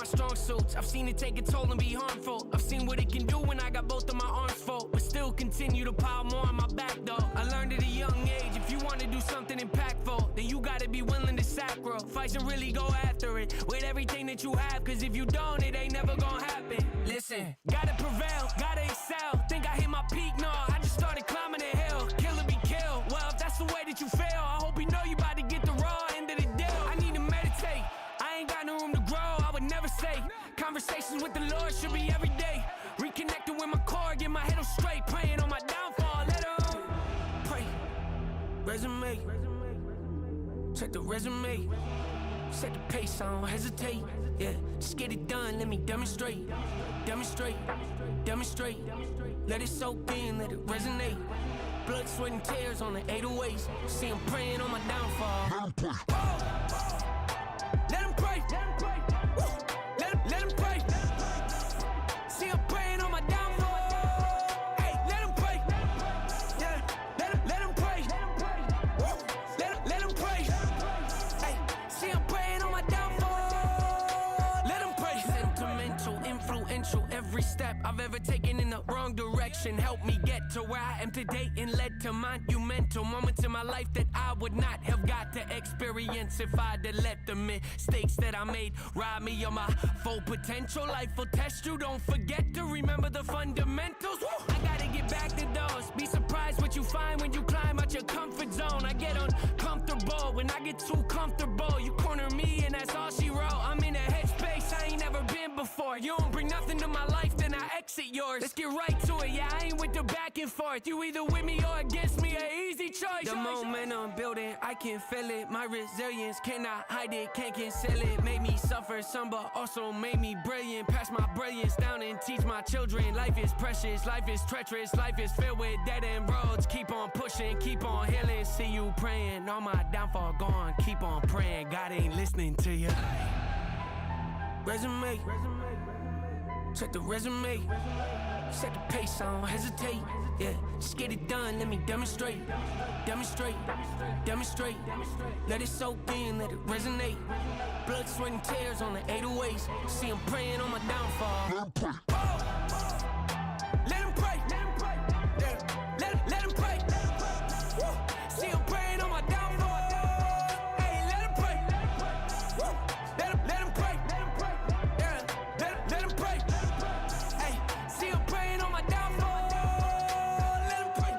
Strong suits, I've seen it take a toll and be harmful. I've seen what it can do when I got both of my arms full, but still continue to pile more on my back though. I learned at a young age, if you want to do something impactful, then you gotta be willing to sacrifice and really go after it with everything that you have, cause if you don't, it ain't never gonna happen. Listen, gotta prevail, gotta excel. Think I hit my peak? No, I just started climbing the hill. Kill or be killed. Well, if that's the way that you feel, I hope you know you about to get the raw end of the deal. I need to meditate, I ain't got no room to grow. I would never say conversations with the Lord should be every day. Reconnecting with my core, get my head on straight. Praying on my downfall, let her pray. Resume, check the resume. Set the pace, I don't hesitate. Yeah, just get it done, let me demonstrate. Demonstrate, demonstrate. Let it soak in, let it resonate. Blood, sweat, and tears on the 808s. See him praying on my downfall. Let him pray. Let him pray. See him praying on my downfall. Hey, let him pray. Yeah, let him pray. Let him pray. Hey, see him praying on my downfall. Let him pray. Sentimental, influential. Every step I've ever taken in the wrong direction. Inspiration helped me get to where I am today and led to monumental moments in my life that I would not have got to experience if I'd have let the mistakes that I made rob me of my full potential. Life will test you, don't forget to remember the fundamentals. Woo! I gotta get back to those. Be surprised what you find when you climb out your comfort zone. I get uncomfortable when I get too comfortable. You corner me and that's all she wrote. I'm in a headspace I ain't never been before. You don't bring nothing to my life, then I exit yours. Let's get right to it, yeah, I ain't with the back and forth. You either with me or against me, an easy choice. The momentum building, I can feel it. My resilience, cannot hide it, can't conceal it. Made me suffer some, but also made me brilliant. Pass my brilliance down and teach my children. Life is precious, life is treacherous, life is filled with dead end roads. Keep on pushing, keep on healing. See you praying, all my downfall gone. Keep on praying, God ain't listening to you. Resume, check the resume. Set the pace, I don't hesitate. Yeah, just get it done, let me demonstrate. Demonstrate, demonstrate. Let it soak in, let it resonate. Blood, sweat, and tears on the 808s. See, I'm praying on my downfall. Let him pray. Yeah, let him pray. Woo. See, I'm praying on my downfall. Hey, let him pray. Woo. Let him pray. Yeah, let him pray. Hey, see, I'm praying on my downfall. Let him pray.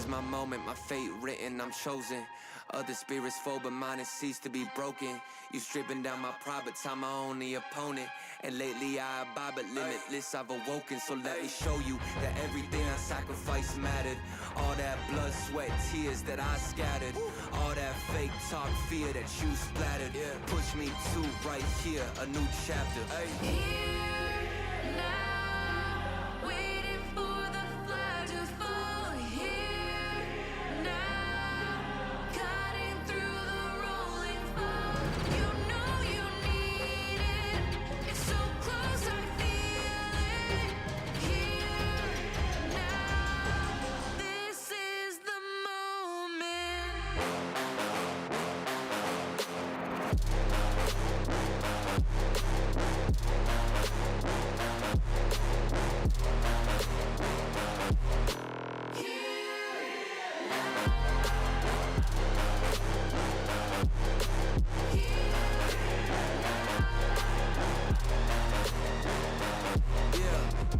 my moment, my fate written, I'm chosen. Other spirits fall, but mine has ceased to be broken. You stripping down my pride, but time my only opponent. And lately I abide, but limitless I've awoken. So let me show you that everything I sacrificed mattered. All that blood, sweat, tears that I scattered. All that fake talk, fear that you splattered. Push me to right here, a new chapter. Here now, waiting for the flag to fall. Here now, cutting through the rolling fog. You know you need it. It's so close, I feel it. Here now, this is the moment.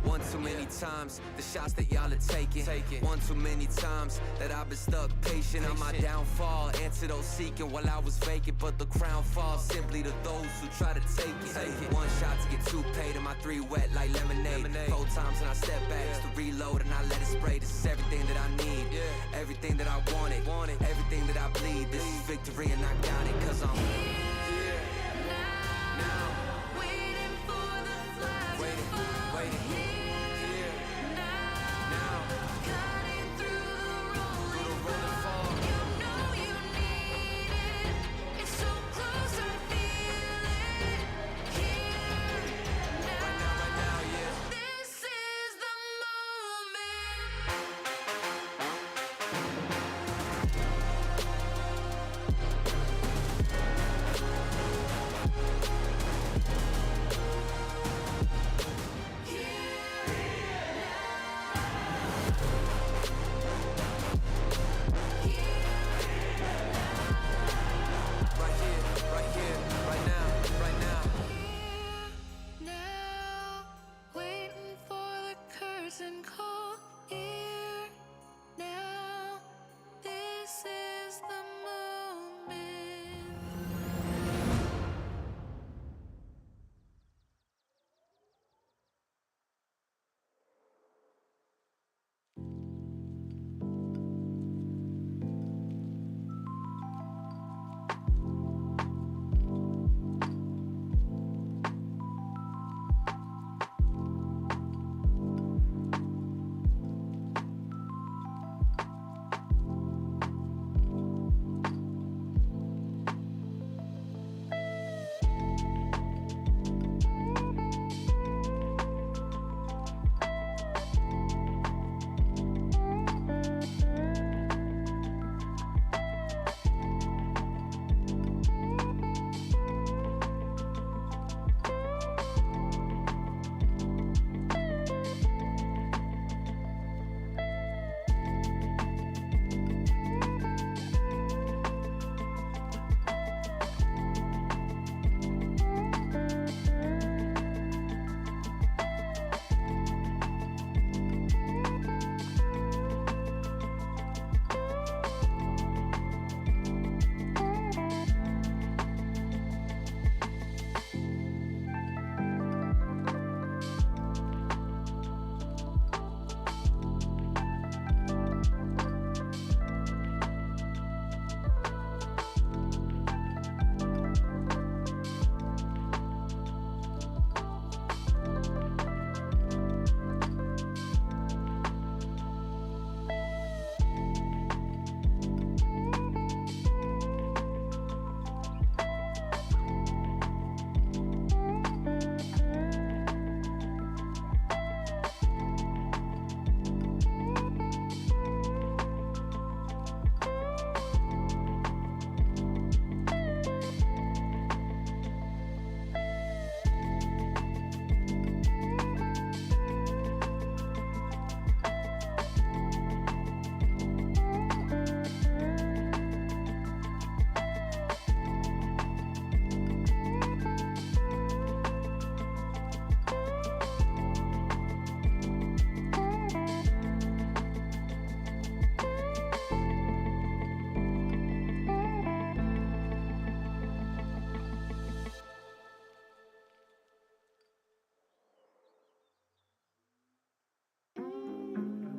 One too many times, the shots that y'all are taking. One too many times that I've been stuck patient on my downfall. Antidote seeking while I was vacant, but the crown falls simply to those who try to take it. One shot to get two paid, and my three wet like lemonade. 4 times and I step back just to reload and I let it spray. This is everything that I need, everything that I wanted, everything that I bleed. This is victory and I got it, cause I'm Here now, waiting for the flag to fall. waiting. Here now, cutting through the rolling fog. You know you need it. It's so close, I feel it. Here now, this is the moment.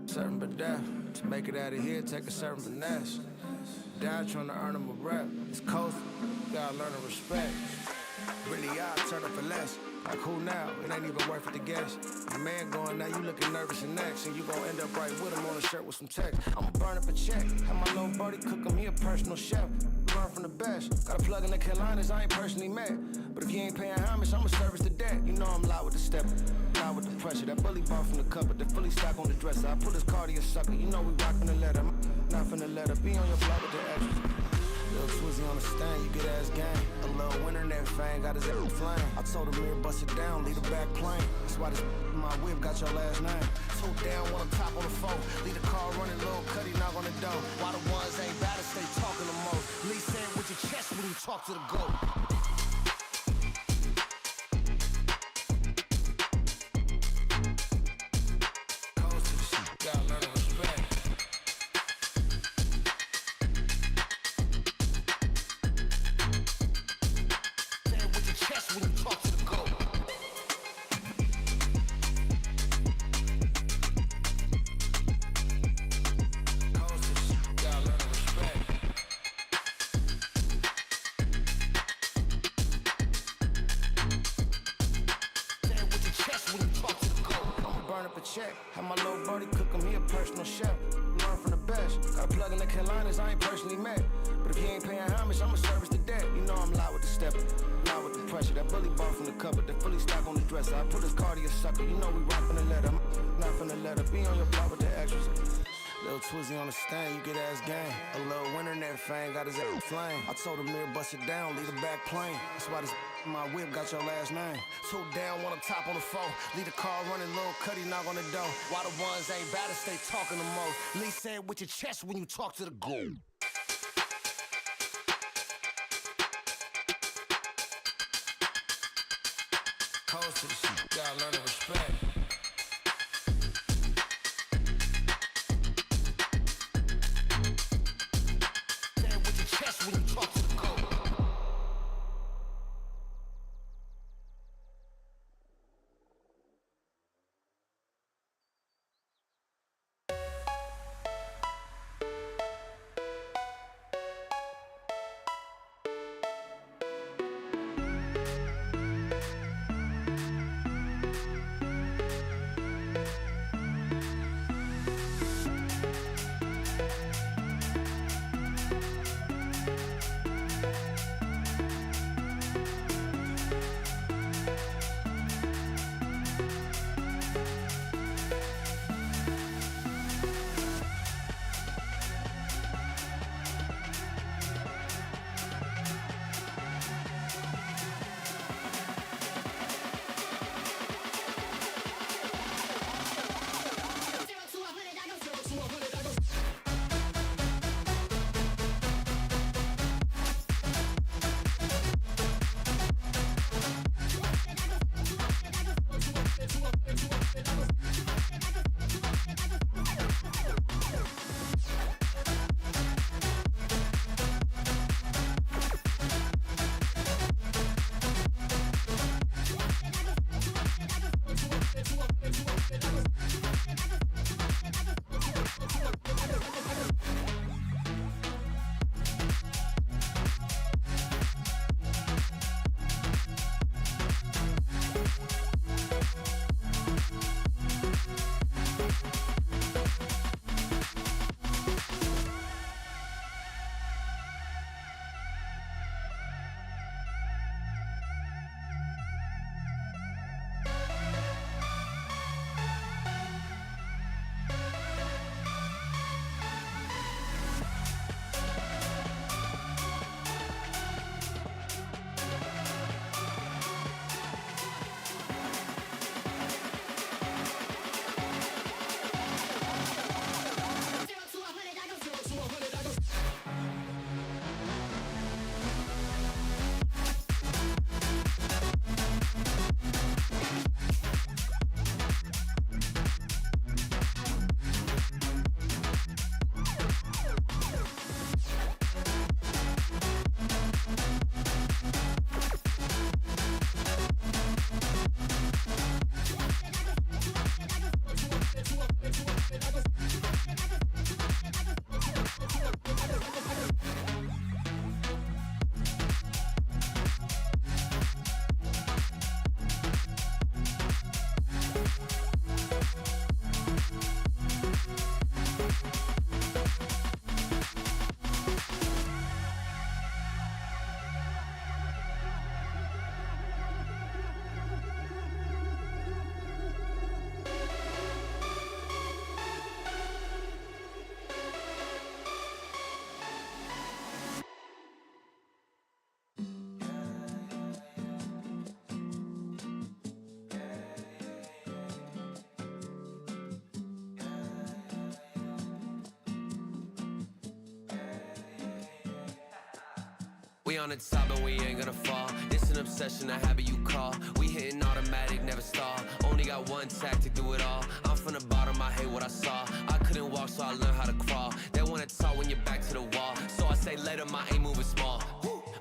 certain but death. To make it out of here, take a certain finesse. Die trying to earn him a rep. It's coastal, gotta learn to respect. Really, I turn up for less. Like who now? It ain't even worth it to guess. Your man going now, you looking nervous and next. And you gon' end up right with him on a shirt with some text. I'ma burn up a check. Have my little buddy cook him, he a personal chef. Learn from the best. Got a plug in the Carolinas, I ain't personally met. But if you ain't paying homage, I'ma service the debt. You know I'm loud with the step, loud with the pressure. That bully bought from the cupboard, the fully stock on the dresser. I put his car to your sucker, you know we rockin' the letter. Not finna let her be on your block with the extras. Little Twizzy on the stand, you get ass gang. A little winter in that fang, got his ass flame. I told him mirror bust it down, leave the back plane. That's why this in my whip got your last name. Two down, one on top on the phone. Leave the car running, little cutty knock on the door. Why the ones ain't bad to stay talking the most. Lee say it with your chest when you talk to the goat. Gotta learn to respect. Say it with your chest when you talk to the goat. Gotta learn to respect. Say it with your chest when you talk to the goat. I'ma burn up a check. Have my little buddy cook him, he a personal chef. Learn from the best. Got a plug in the Carolinas, I ain't personally met. But if you ain't paying homage, I'ma service the debt. You know I'm loud with the step, loud with the pressure. That bully bought from the cupboard, the fully stock on the dresser. I put his car to your sucker, you know we rockin' the letter. Not finna let her be on your block with the extras. Little Twizzy on the stand, you get ass gang. A little winter in that fang, got his ass flame. I told him mirror bust it down, leave the back plane. That's why this in my whip got your last name. Two down, one on top on the phone. Leave the car running, little cutty knock on the door. Why the ones ain't bad to stay talking the most. Lee say it with your chest when you talk to the goat. Coast to the shit, gotta learn to respect. Say it with your chest when you talk to the goat. We on the top and we ain't gonna fall. It's an obsession, a habit you call. We hitting automatic, never stall. Only got one tactic, do it all. I'm from the bottom, I hate what I saw. I couldn't walk, so I learned how to crawl. They wanna talk when you're back to the wall. So I say later, my aim moving small.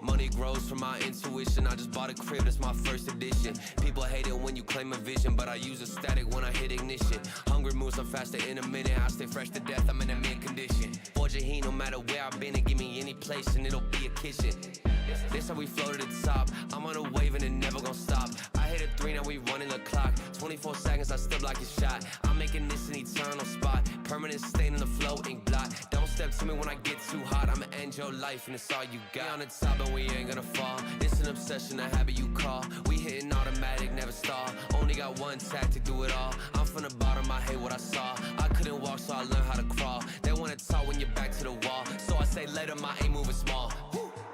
Money grows from my intuition. I just bought a crib, that's my first edition. People hate it when you claim a vision, but I use a static when I hit ignition. Hungry moves, I'm faster in a minute. I stay fresh to death, I'm in a mint condition. Forge a heat, no matter where I've been, and give me any place, and it'll be a kitchen. This how we flow to the top. I'm on a wave and it never gon' stop. I hit a 3, now we running the clock. 24 seconds, I still block your shot. I'm making this an eternal spot. Permanent stain in the flow, ink blot. Don't step to me when I get too hot. I'ma end your life and it's all you got. We on the top and we ain't gonna fall. It's an obsession, a habit you call. We hitting automatic, never stall. Only got one tactic, do it all. I'm from the bottom, I hate what I saw. I couldn't walk, so I learned how to crawl. They wanna talk when you're back to the wall. So I say later, my aim moving small.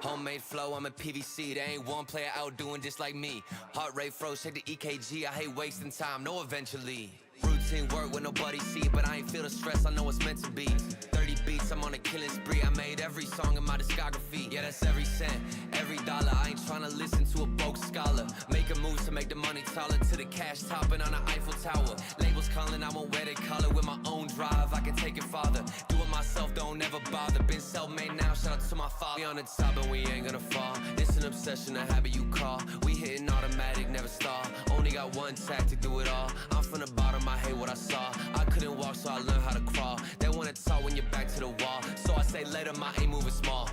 Homemade flow, I'm a PVC. There ain't one player out doing just like me. Heart rate froze, check the EKG. I hate wasting time, no eventually. Routine work when nobody see, but I ain't feel the stress, I know it's meant to be. 30 beats, I'm on a killing spree. I made every song in my discography. Yeah, that's every cent, every dollar. I ain't tryna listen to a broke scholar. Making moves to make the money taller. To the cash topping on the Eiffel Tower. Labels calling, I won't wear their collar. With my own drive, I can take it farther. Do it myself, don't ever bother. Been self-made now, shout out to my father. We on the top and we ain't gonna fall. It's an obsession, a habit you call. We hitting automatic, never stall. Only got one tactic, do it all. I'm from the bottom, I hate what I saw. I couldn't walk, so I learned how to crawl. They wanna talk when you're back to the wall. So I say later, my aim moving small.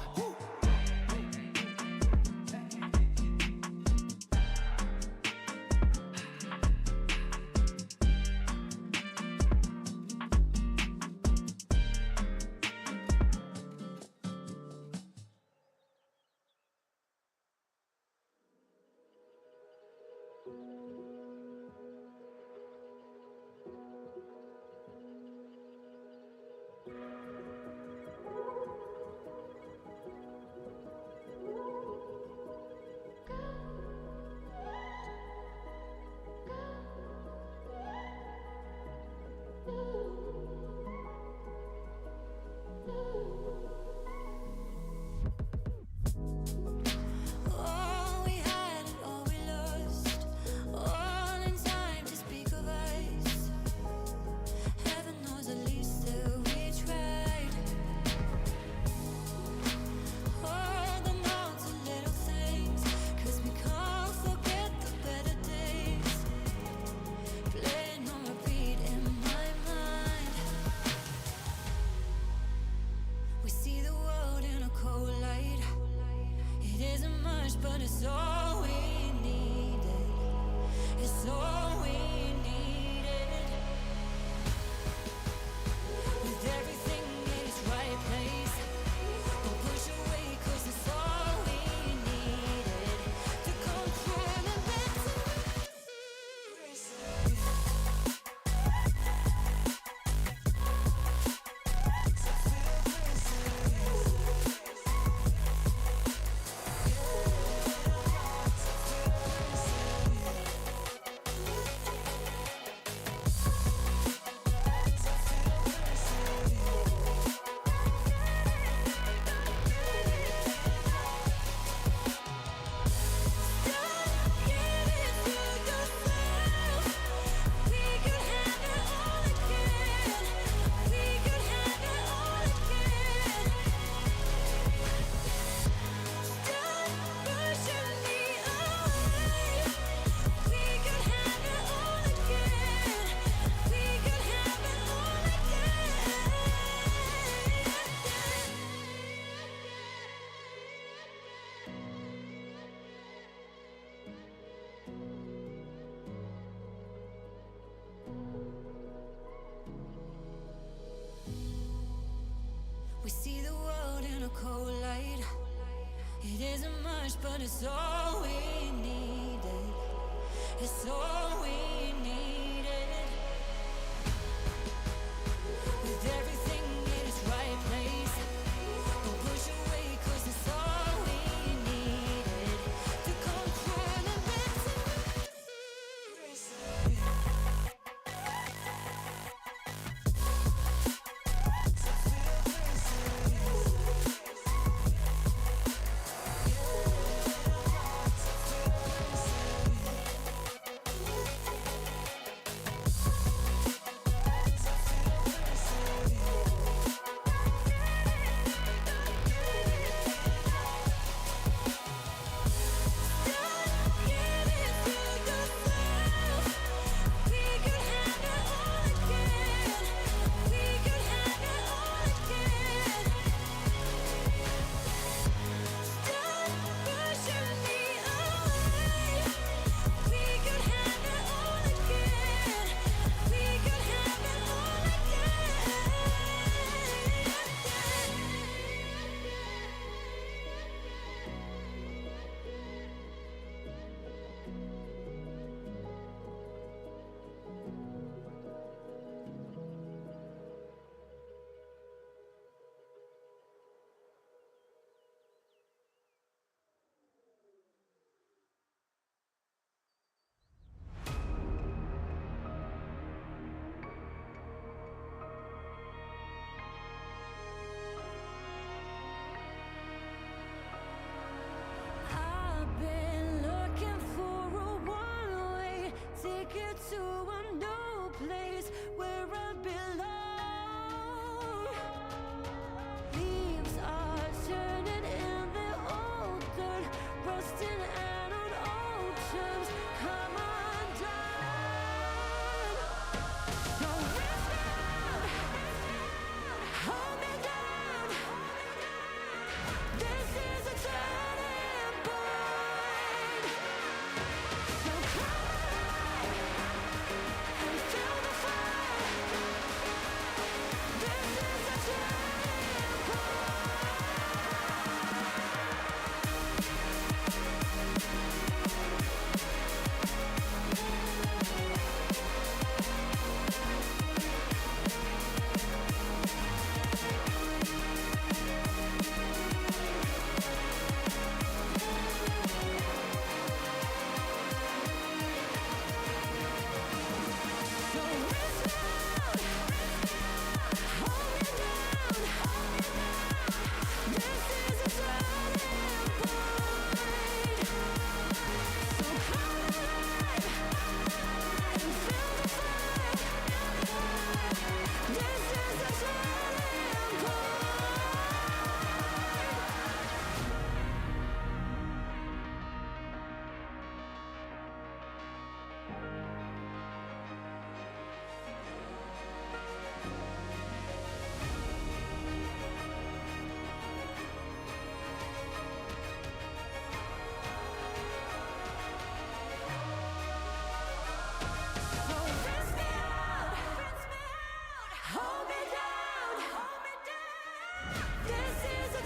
All we had and all we lost, all in time to speak of us. Heaven knows at least that we tried. Hold them on to little things, 'cause we can't forget the better days. Playing on repeat in my mind. We see the world in a cold light. It isn't much, but it's all we needed. It's all we needed. With everything in its right place. Don't push away, 'cause it's all we needed. To control and let we see the world in a cold light. It isn't much, but it's all we needed. It's all we needed. With everything in its right place. Don't push away, 'cause it's all we needed. To control and let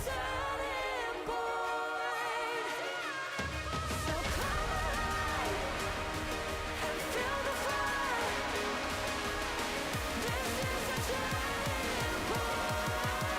turning point. So come alive and feel the fire. This is a turning point.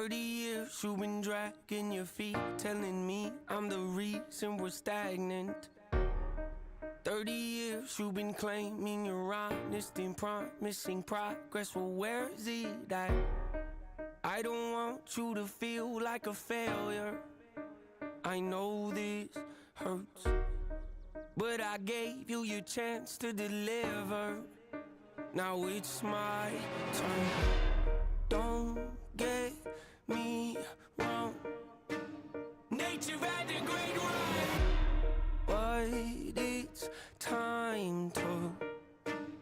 30 years you've been dragging your feet, telling me I'm the reason we're stagnant. 30 years you've been claiming you're honest and promising progress. Well, where is it at? I don't want you to feel like a failure. I know this hurts, but I gave you your chance to deliver. Now it's my turn. Don't get me wrong, nature had a great run, but it's time to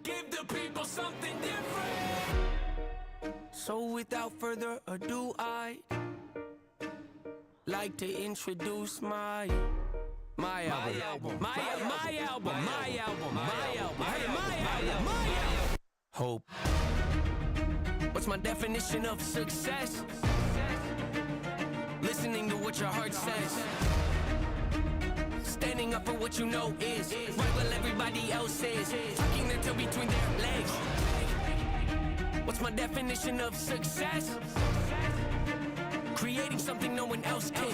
give the people something different. So without further ado, I'd like to introduce my album. Hope. What's my definition of success? Listening to what your heart says. Standing up for what you know is right while everybody else is. Tucking their tail between their legs. What's my definition of success? Creating something no one else can.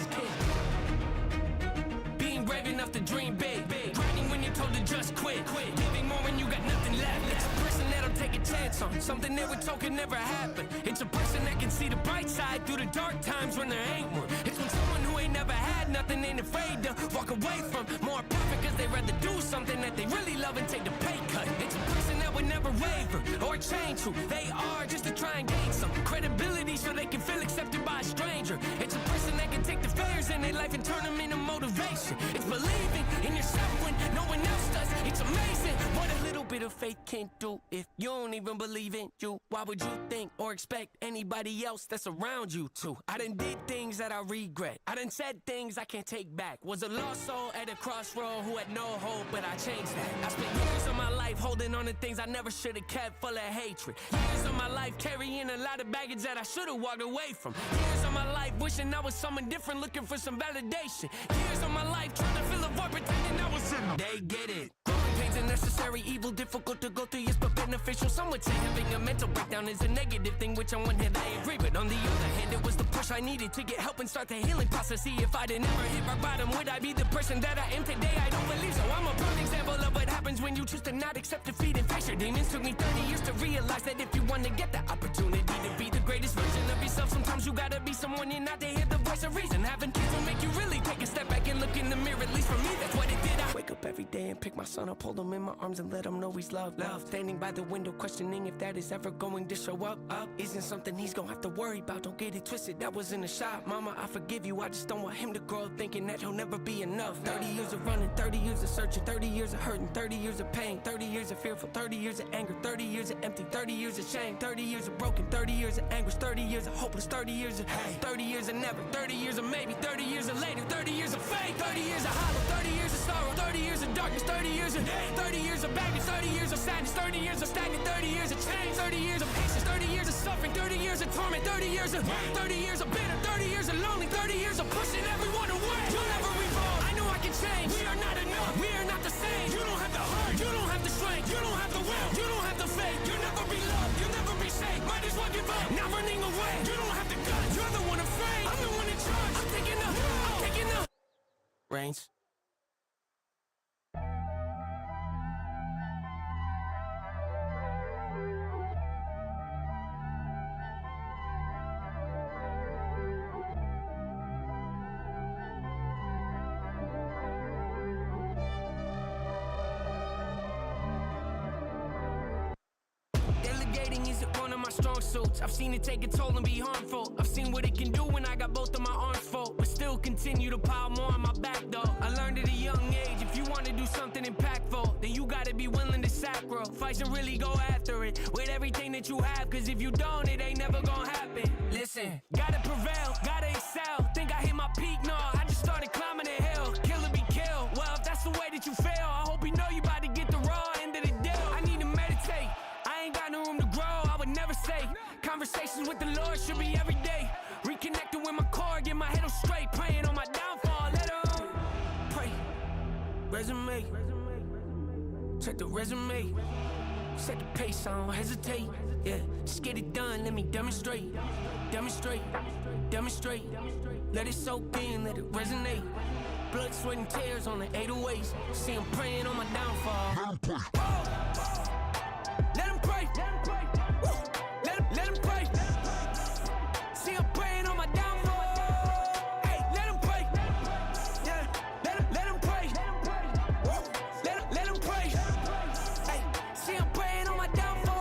Being brave enough to dream big. Grinding when you're told to just quit. Giving more when you got nothing left. It's a person that'll take a chance on something they were told could never happen. It's a person that can see the bright side through the dark times when there ain't one. It's when someone who ain't never had nothing ain't afraid to walk away from more perfect cause they'd rather do something that they really love and take the pay cut. It's a person that would never waver or change who they are just to try and gain some credibility so they can feel accepted by a stranger. It's a person that can take the failures in their life and turn them into motivation. It's believing in yourself when no one else does. It's amazing what a little bit of faith can do. If you don't even believe in you, why would you think or expect anybody else that's around you to? I done did things that I regret. I done said things I can't take back. Was a lost soul at a crossroad who had no hope, but I changed that. I spent years of my life holding on to things I never should have kept, full of hatred. Years of my life carrying a lot of baggage that I should have walked away from. Years of my life wishing I was someone different, looking for some validation. Years of my life trying to fill a void, pretending I was in them. They get it. Growing pains a necessary evil, difficult to go through, yes, but beneficial. Some would say having a mental breakdown is a negative thing, which on one hand I agree, but on the other hand, it was the push I needed to get help and start the healing process. See, if I'd never hit rock bottom, would I be the person that I am today? I don't believe so. I'm a prime example of what happens when you choose to not accept defeat and face your demons. Took me 30 years to realize that if you want to get the opportunity to be the greatest version of yourself, sometimes you gotta be someone you're not to hear the voice of reason. Having kids will make you really take a step back and look in the mirror. At least for me, that's what it did. I wake up every day and pick my son up, hold him in my arms and let him know he's loved. Standing by the window, questioning if that is ever going to show up. Isn't something he's gonna have to worry about. Don't get it twisted, that was in the shop. Mama, I forgive you, I just don't want him to grow up thinking that he'll never be enough. 30 years of running, 30 years of searching, 30 years of hurting, 30 years of pain, 30 years of fearful, 30 years of anger, 30 years of empty, 30 years of shame, 30 years of broken, 30 years of anguish, 30 years of hopeless, 30 years of hate, 30 years of never, 30 years of maybe, 30 years of later, 30 years of fate, 30 years of hollow, 30 years of sorrow, 30 years of darkness, 30 years of day, 30 years of baggage, 30 years of sadness, 30 years of stagnant, 30 years of change, 30 years of patience, 30 years of suffering, 30 years of torment, 30 years of 30 years of bitter, 30 years of lonely, 30 years of pushing everyone away. You'll never evolve. I know I can change. We are not enough. We are not the same. You don't have the heart. You don't have the strength. You don't have the will. You don't have the faith. You'll never be loved. You'll never be safe. Might as well give up. Not running away. You don't have the guts. You're the one afraid. I'm the one in charge. I'm taking the reins. Delegating isn't one of my strong suits. I've seen it take a toll and be harmful. I've seen what it can do when I got both of my arms full, but still continue to pile more on my back though. I learned at a young age, if you want to do something impactful, then you gotta be willing to sacrifice and really go after it with everything that you have, cause if you don't, it ain't never gonna happen. Listen, gotta prevail, gotta excel. Think I hit my peak? No, I just started climbing the hill. Kill or be killed. Well, if that's the way that you fail, I hope you know you about to get the raw end of the deal. I need to meditate. I ain't got no room to grow, I would never say. Conversations with the Lord should be every day. Reconnecting with my core, get my head on straight. Praying on my downfall, let her pray. Resume, check the resume. Set the pace, I don't hesitate. Yeah, just get it done, let me demonstrate. Demonstrate, demonstrate. Let it soak in, let it resonate. Blood, sweat, and tears on the 808s. See him praying on my downfall. Let him pray. Woo. Let him pray. See him praying on my downfall. Hey, let him pray. Yeah, let him pray. Woo. Let him pray. Hey, see him praying on my downfall.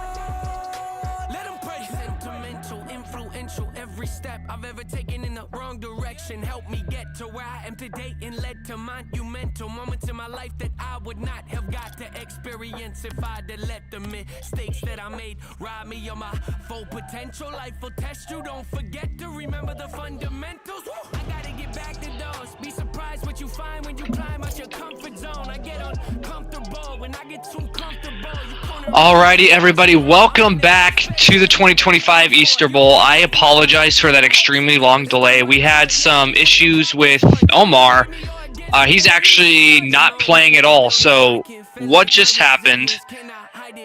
Let him pray. Sentimental, influential, every step I've ever taken in the wrong direction helped me get to where I am today and led to monumental moments in my life that I would not have got to experience if I'd have let the mistakes that I made rob me of my full potential. Life will test you, don't forget to remember the fundamentals. Woo! I gotta get back to those. Be surprised what you find when you climb out your comfort zone. I get uncomfortable when I get too comfortable. Alrighty, everybody, welcome back to the 2025 Easter Bowl. I apologize for that extremely long delay. We had some issues with Omar. He's actually not playing at all. So what just happened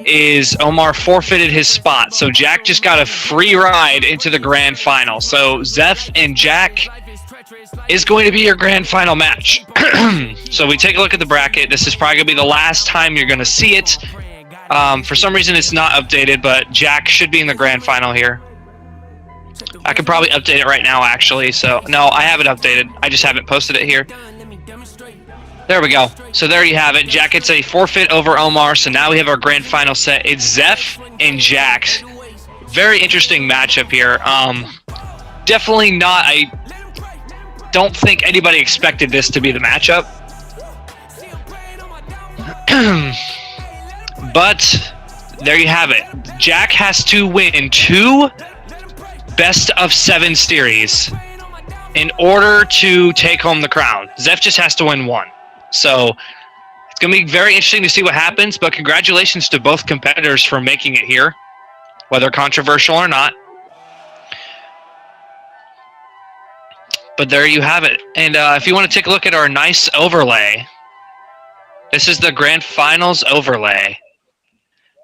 is Omar forfeited his spot. So Jack just got a free ride into the grand final. So Zeph and Jack is going to be your grand final match. So we take a look at the bracket. This is probably going to be the last time you're going to see it. For some reason it's not updated, but Jack should be in the grand final here. I could probably update it right now, actually. So no, I have it updated. I just haven't posted it here. There we go. So there you have it. Jack gets a forfeit over Omar. So now we have our grand final set. It's Zeph and Jack. Very interesting matchup here. Definitely not. I don't think anybody expected this to be the matchup. But there you have it. Jack has to win 2 best-of-7 series in order to take home the crown. Zeph just has to win 1. So it's going to be very interesting to see what happens, but congratulations to both competitors for making it here, whether controversial or not. But there you have it. And if you want to take a look at our nice overlay, this is the grand finals overlay.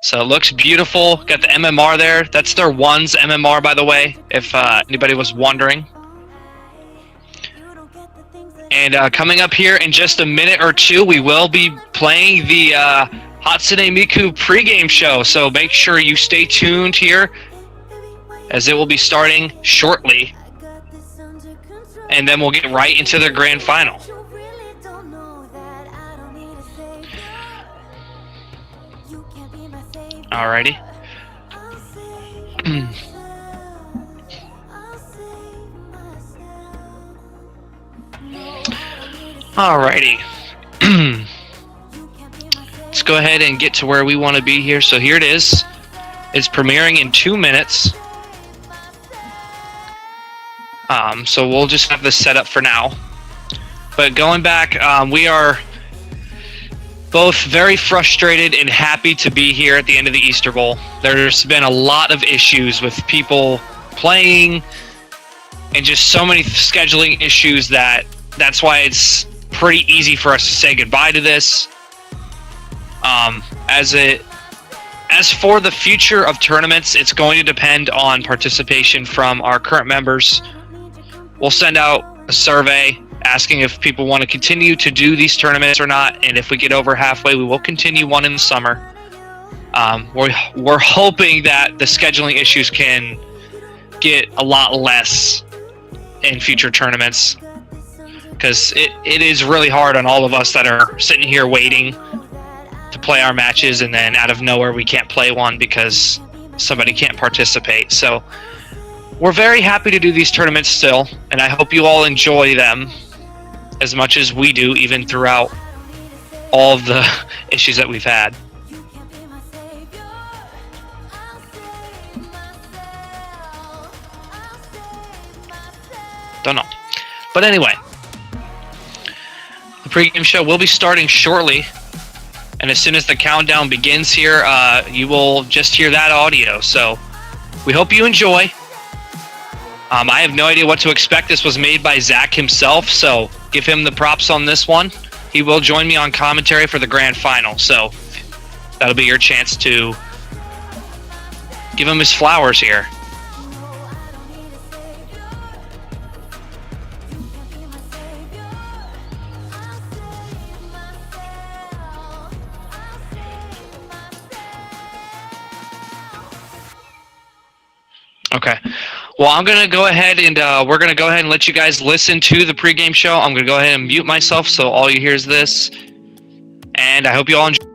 So it looks beautiful. Got the MMR there. That's their ones MMR, by the way, if anybody was wondering. And coming up here in just a minute or two, we will be playing the Hatsune Miku pregame show. So make sure you stay tuned here, as it will be starting shortly. And then we'll get right into the grand final. Alrighty. Alrighty. Let's go ahead and get to where we want to be here. So here it is. It's premiering in 2 minutes. So we'll just have this set up for now. But going back, we are both very frustrated and happy to be here at the end of the Easter Bowl. There's been a lot of issues with people playing and just so many scheduling issues that's why it's pretty easy for us to say goodbye to this. As for the future of tournaments, it's going to depend on participation from our current members. We'll send out a survey asking if people want to continue to do these tournaments or not, and if we get over halfway, we will continue one in the summer. We're hoping that the scheduling issues can get a lot less in future tournaments, because it is really hard on all of us that are sitting here waiting to play our matches, and then out of nowhere we can't play one because somebody can't participate. So we're very happy to do these tournaments still, and I hope you all enjoy them as much as we do, even throughout all of the issues that we've had. Don't know. But anyway, the pregame show will be starting shortly, and as soon as the countdown begins here, you will just hear that audio. So we hope you enjoy. I have no idea what to expect. This was made by Zach himself, so give him the props on this one. He will join me on commentary for the grand final, so that'll be your chance to Give him his flowers here. Okay. Well, I'm going to go ahead and we're going to go ahead and let you guys listen to the pregame show. I'm going to go ahead and mute myself so all you hear is this. And I hope you all enjoy.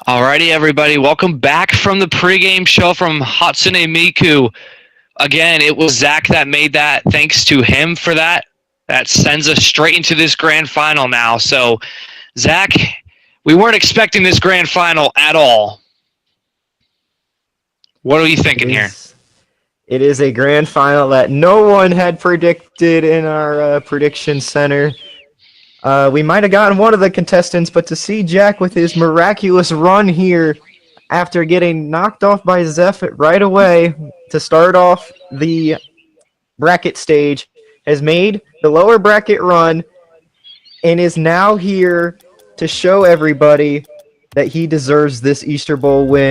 Alrighty, everybody. Welcome back from the pregame show from Hatsune Miku. Again, it was Zach that made that. Thanks to him for that. That sends us straight into this grand final now. So, Zach, we weren't expecting this grand final at all. What are you thinking here? It is a grand final that no one had predicted in our prediction center. We might have gotten one of the contestants, but to see Jack with his miraculous run here after getting knocked off by Zeph right away to start off the bracket stage has made the lower bracket run and is now here to show everybody that he deserves this Easter Bowl win.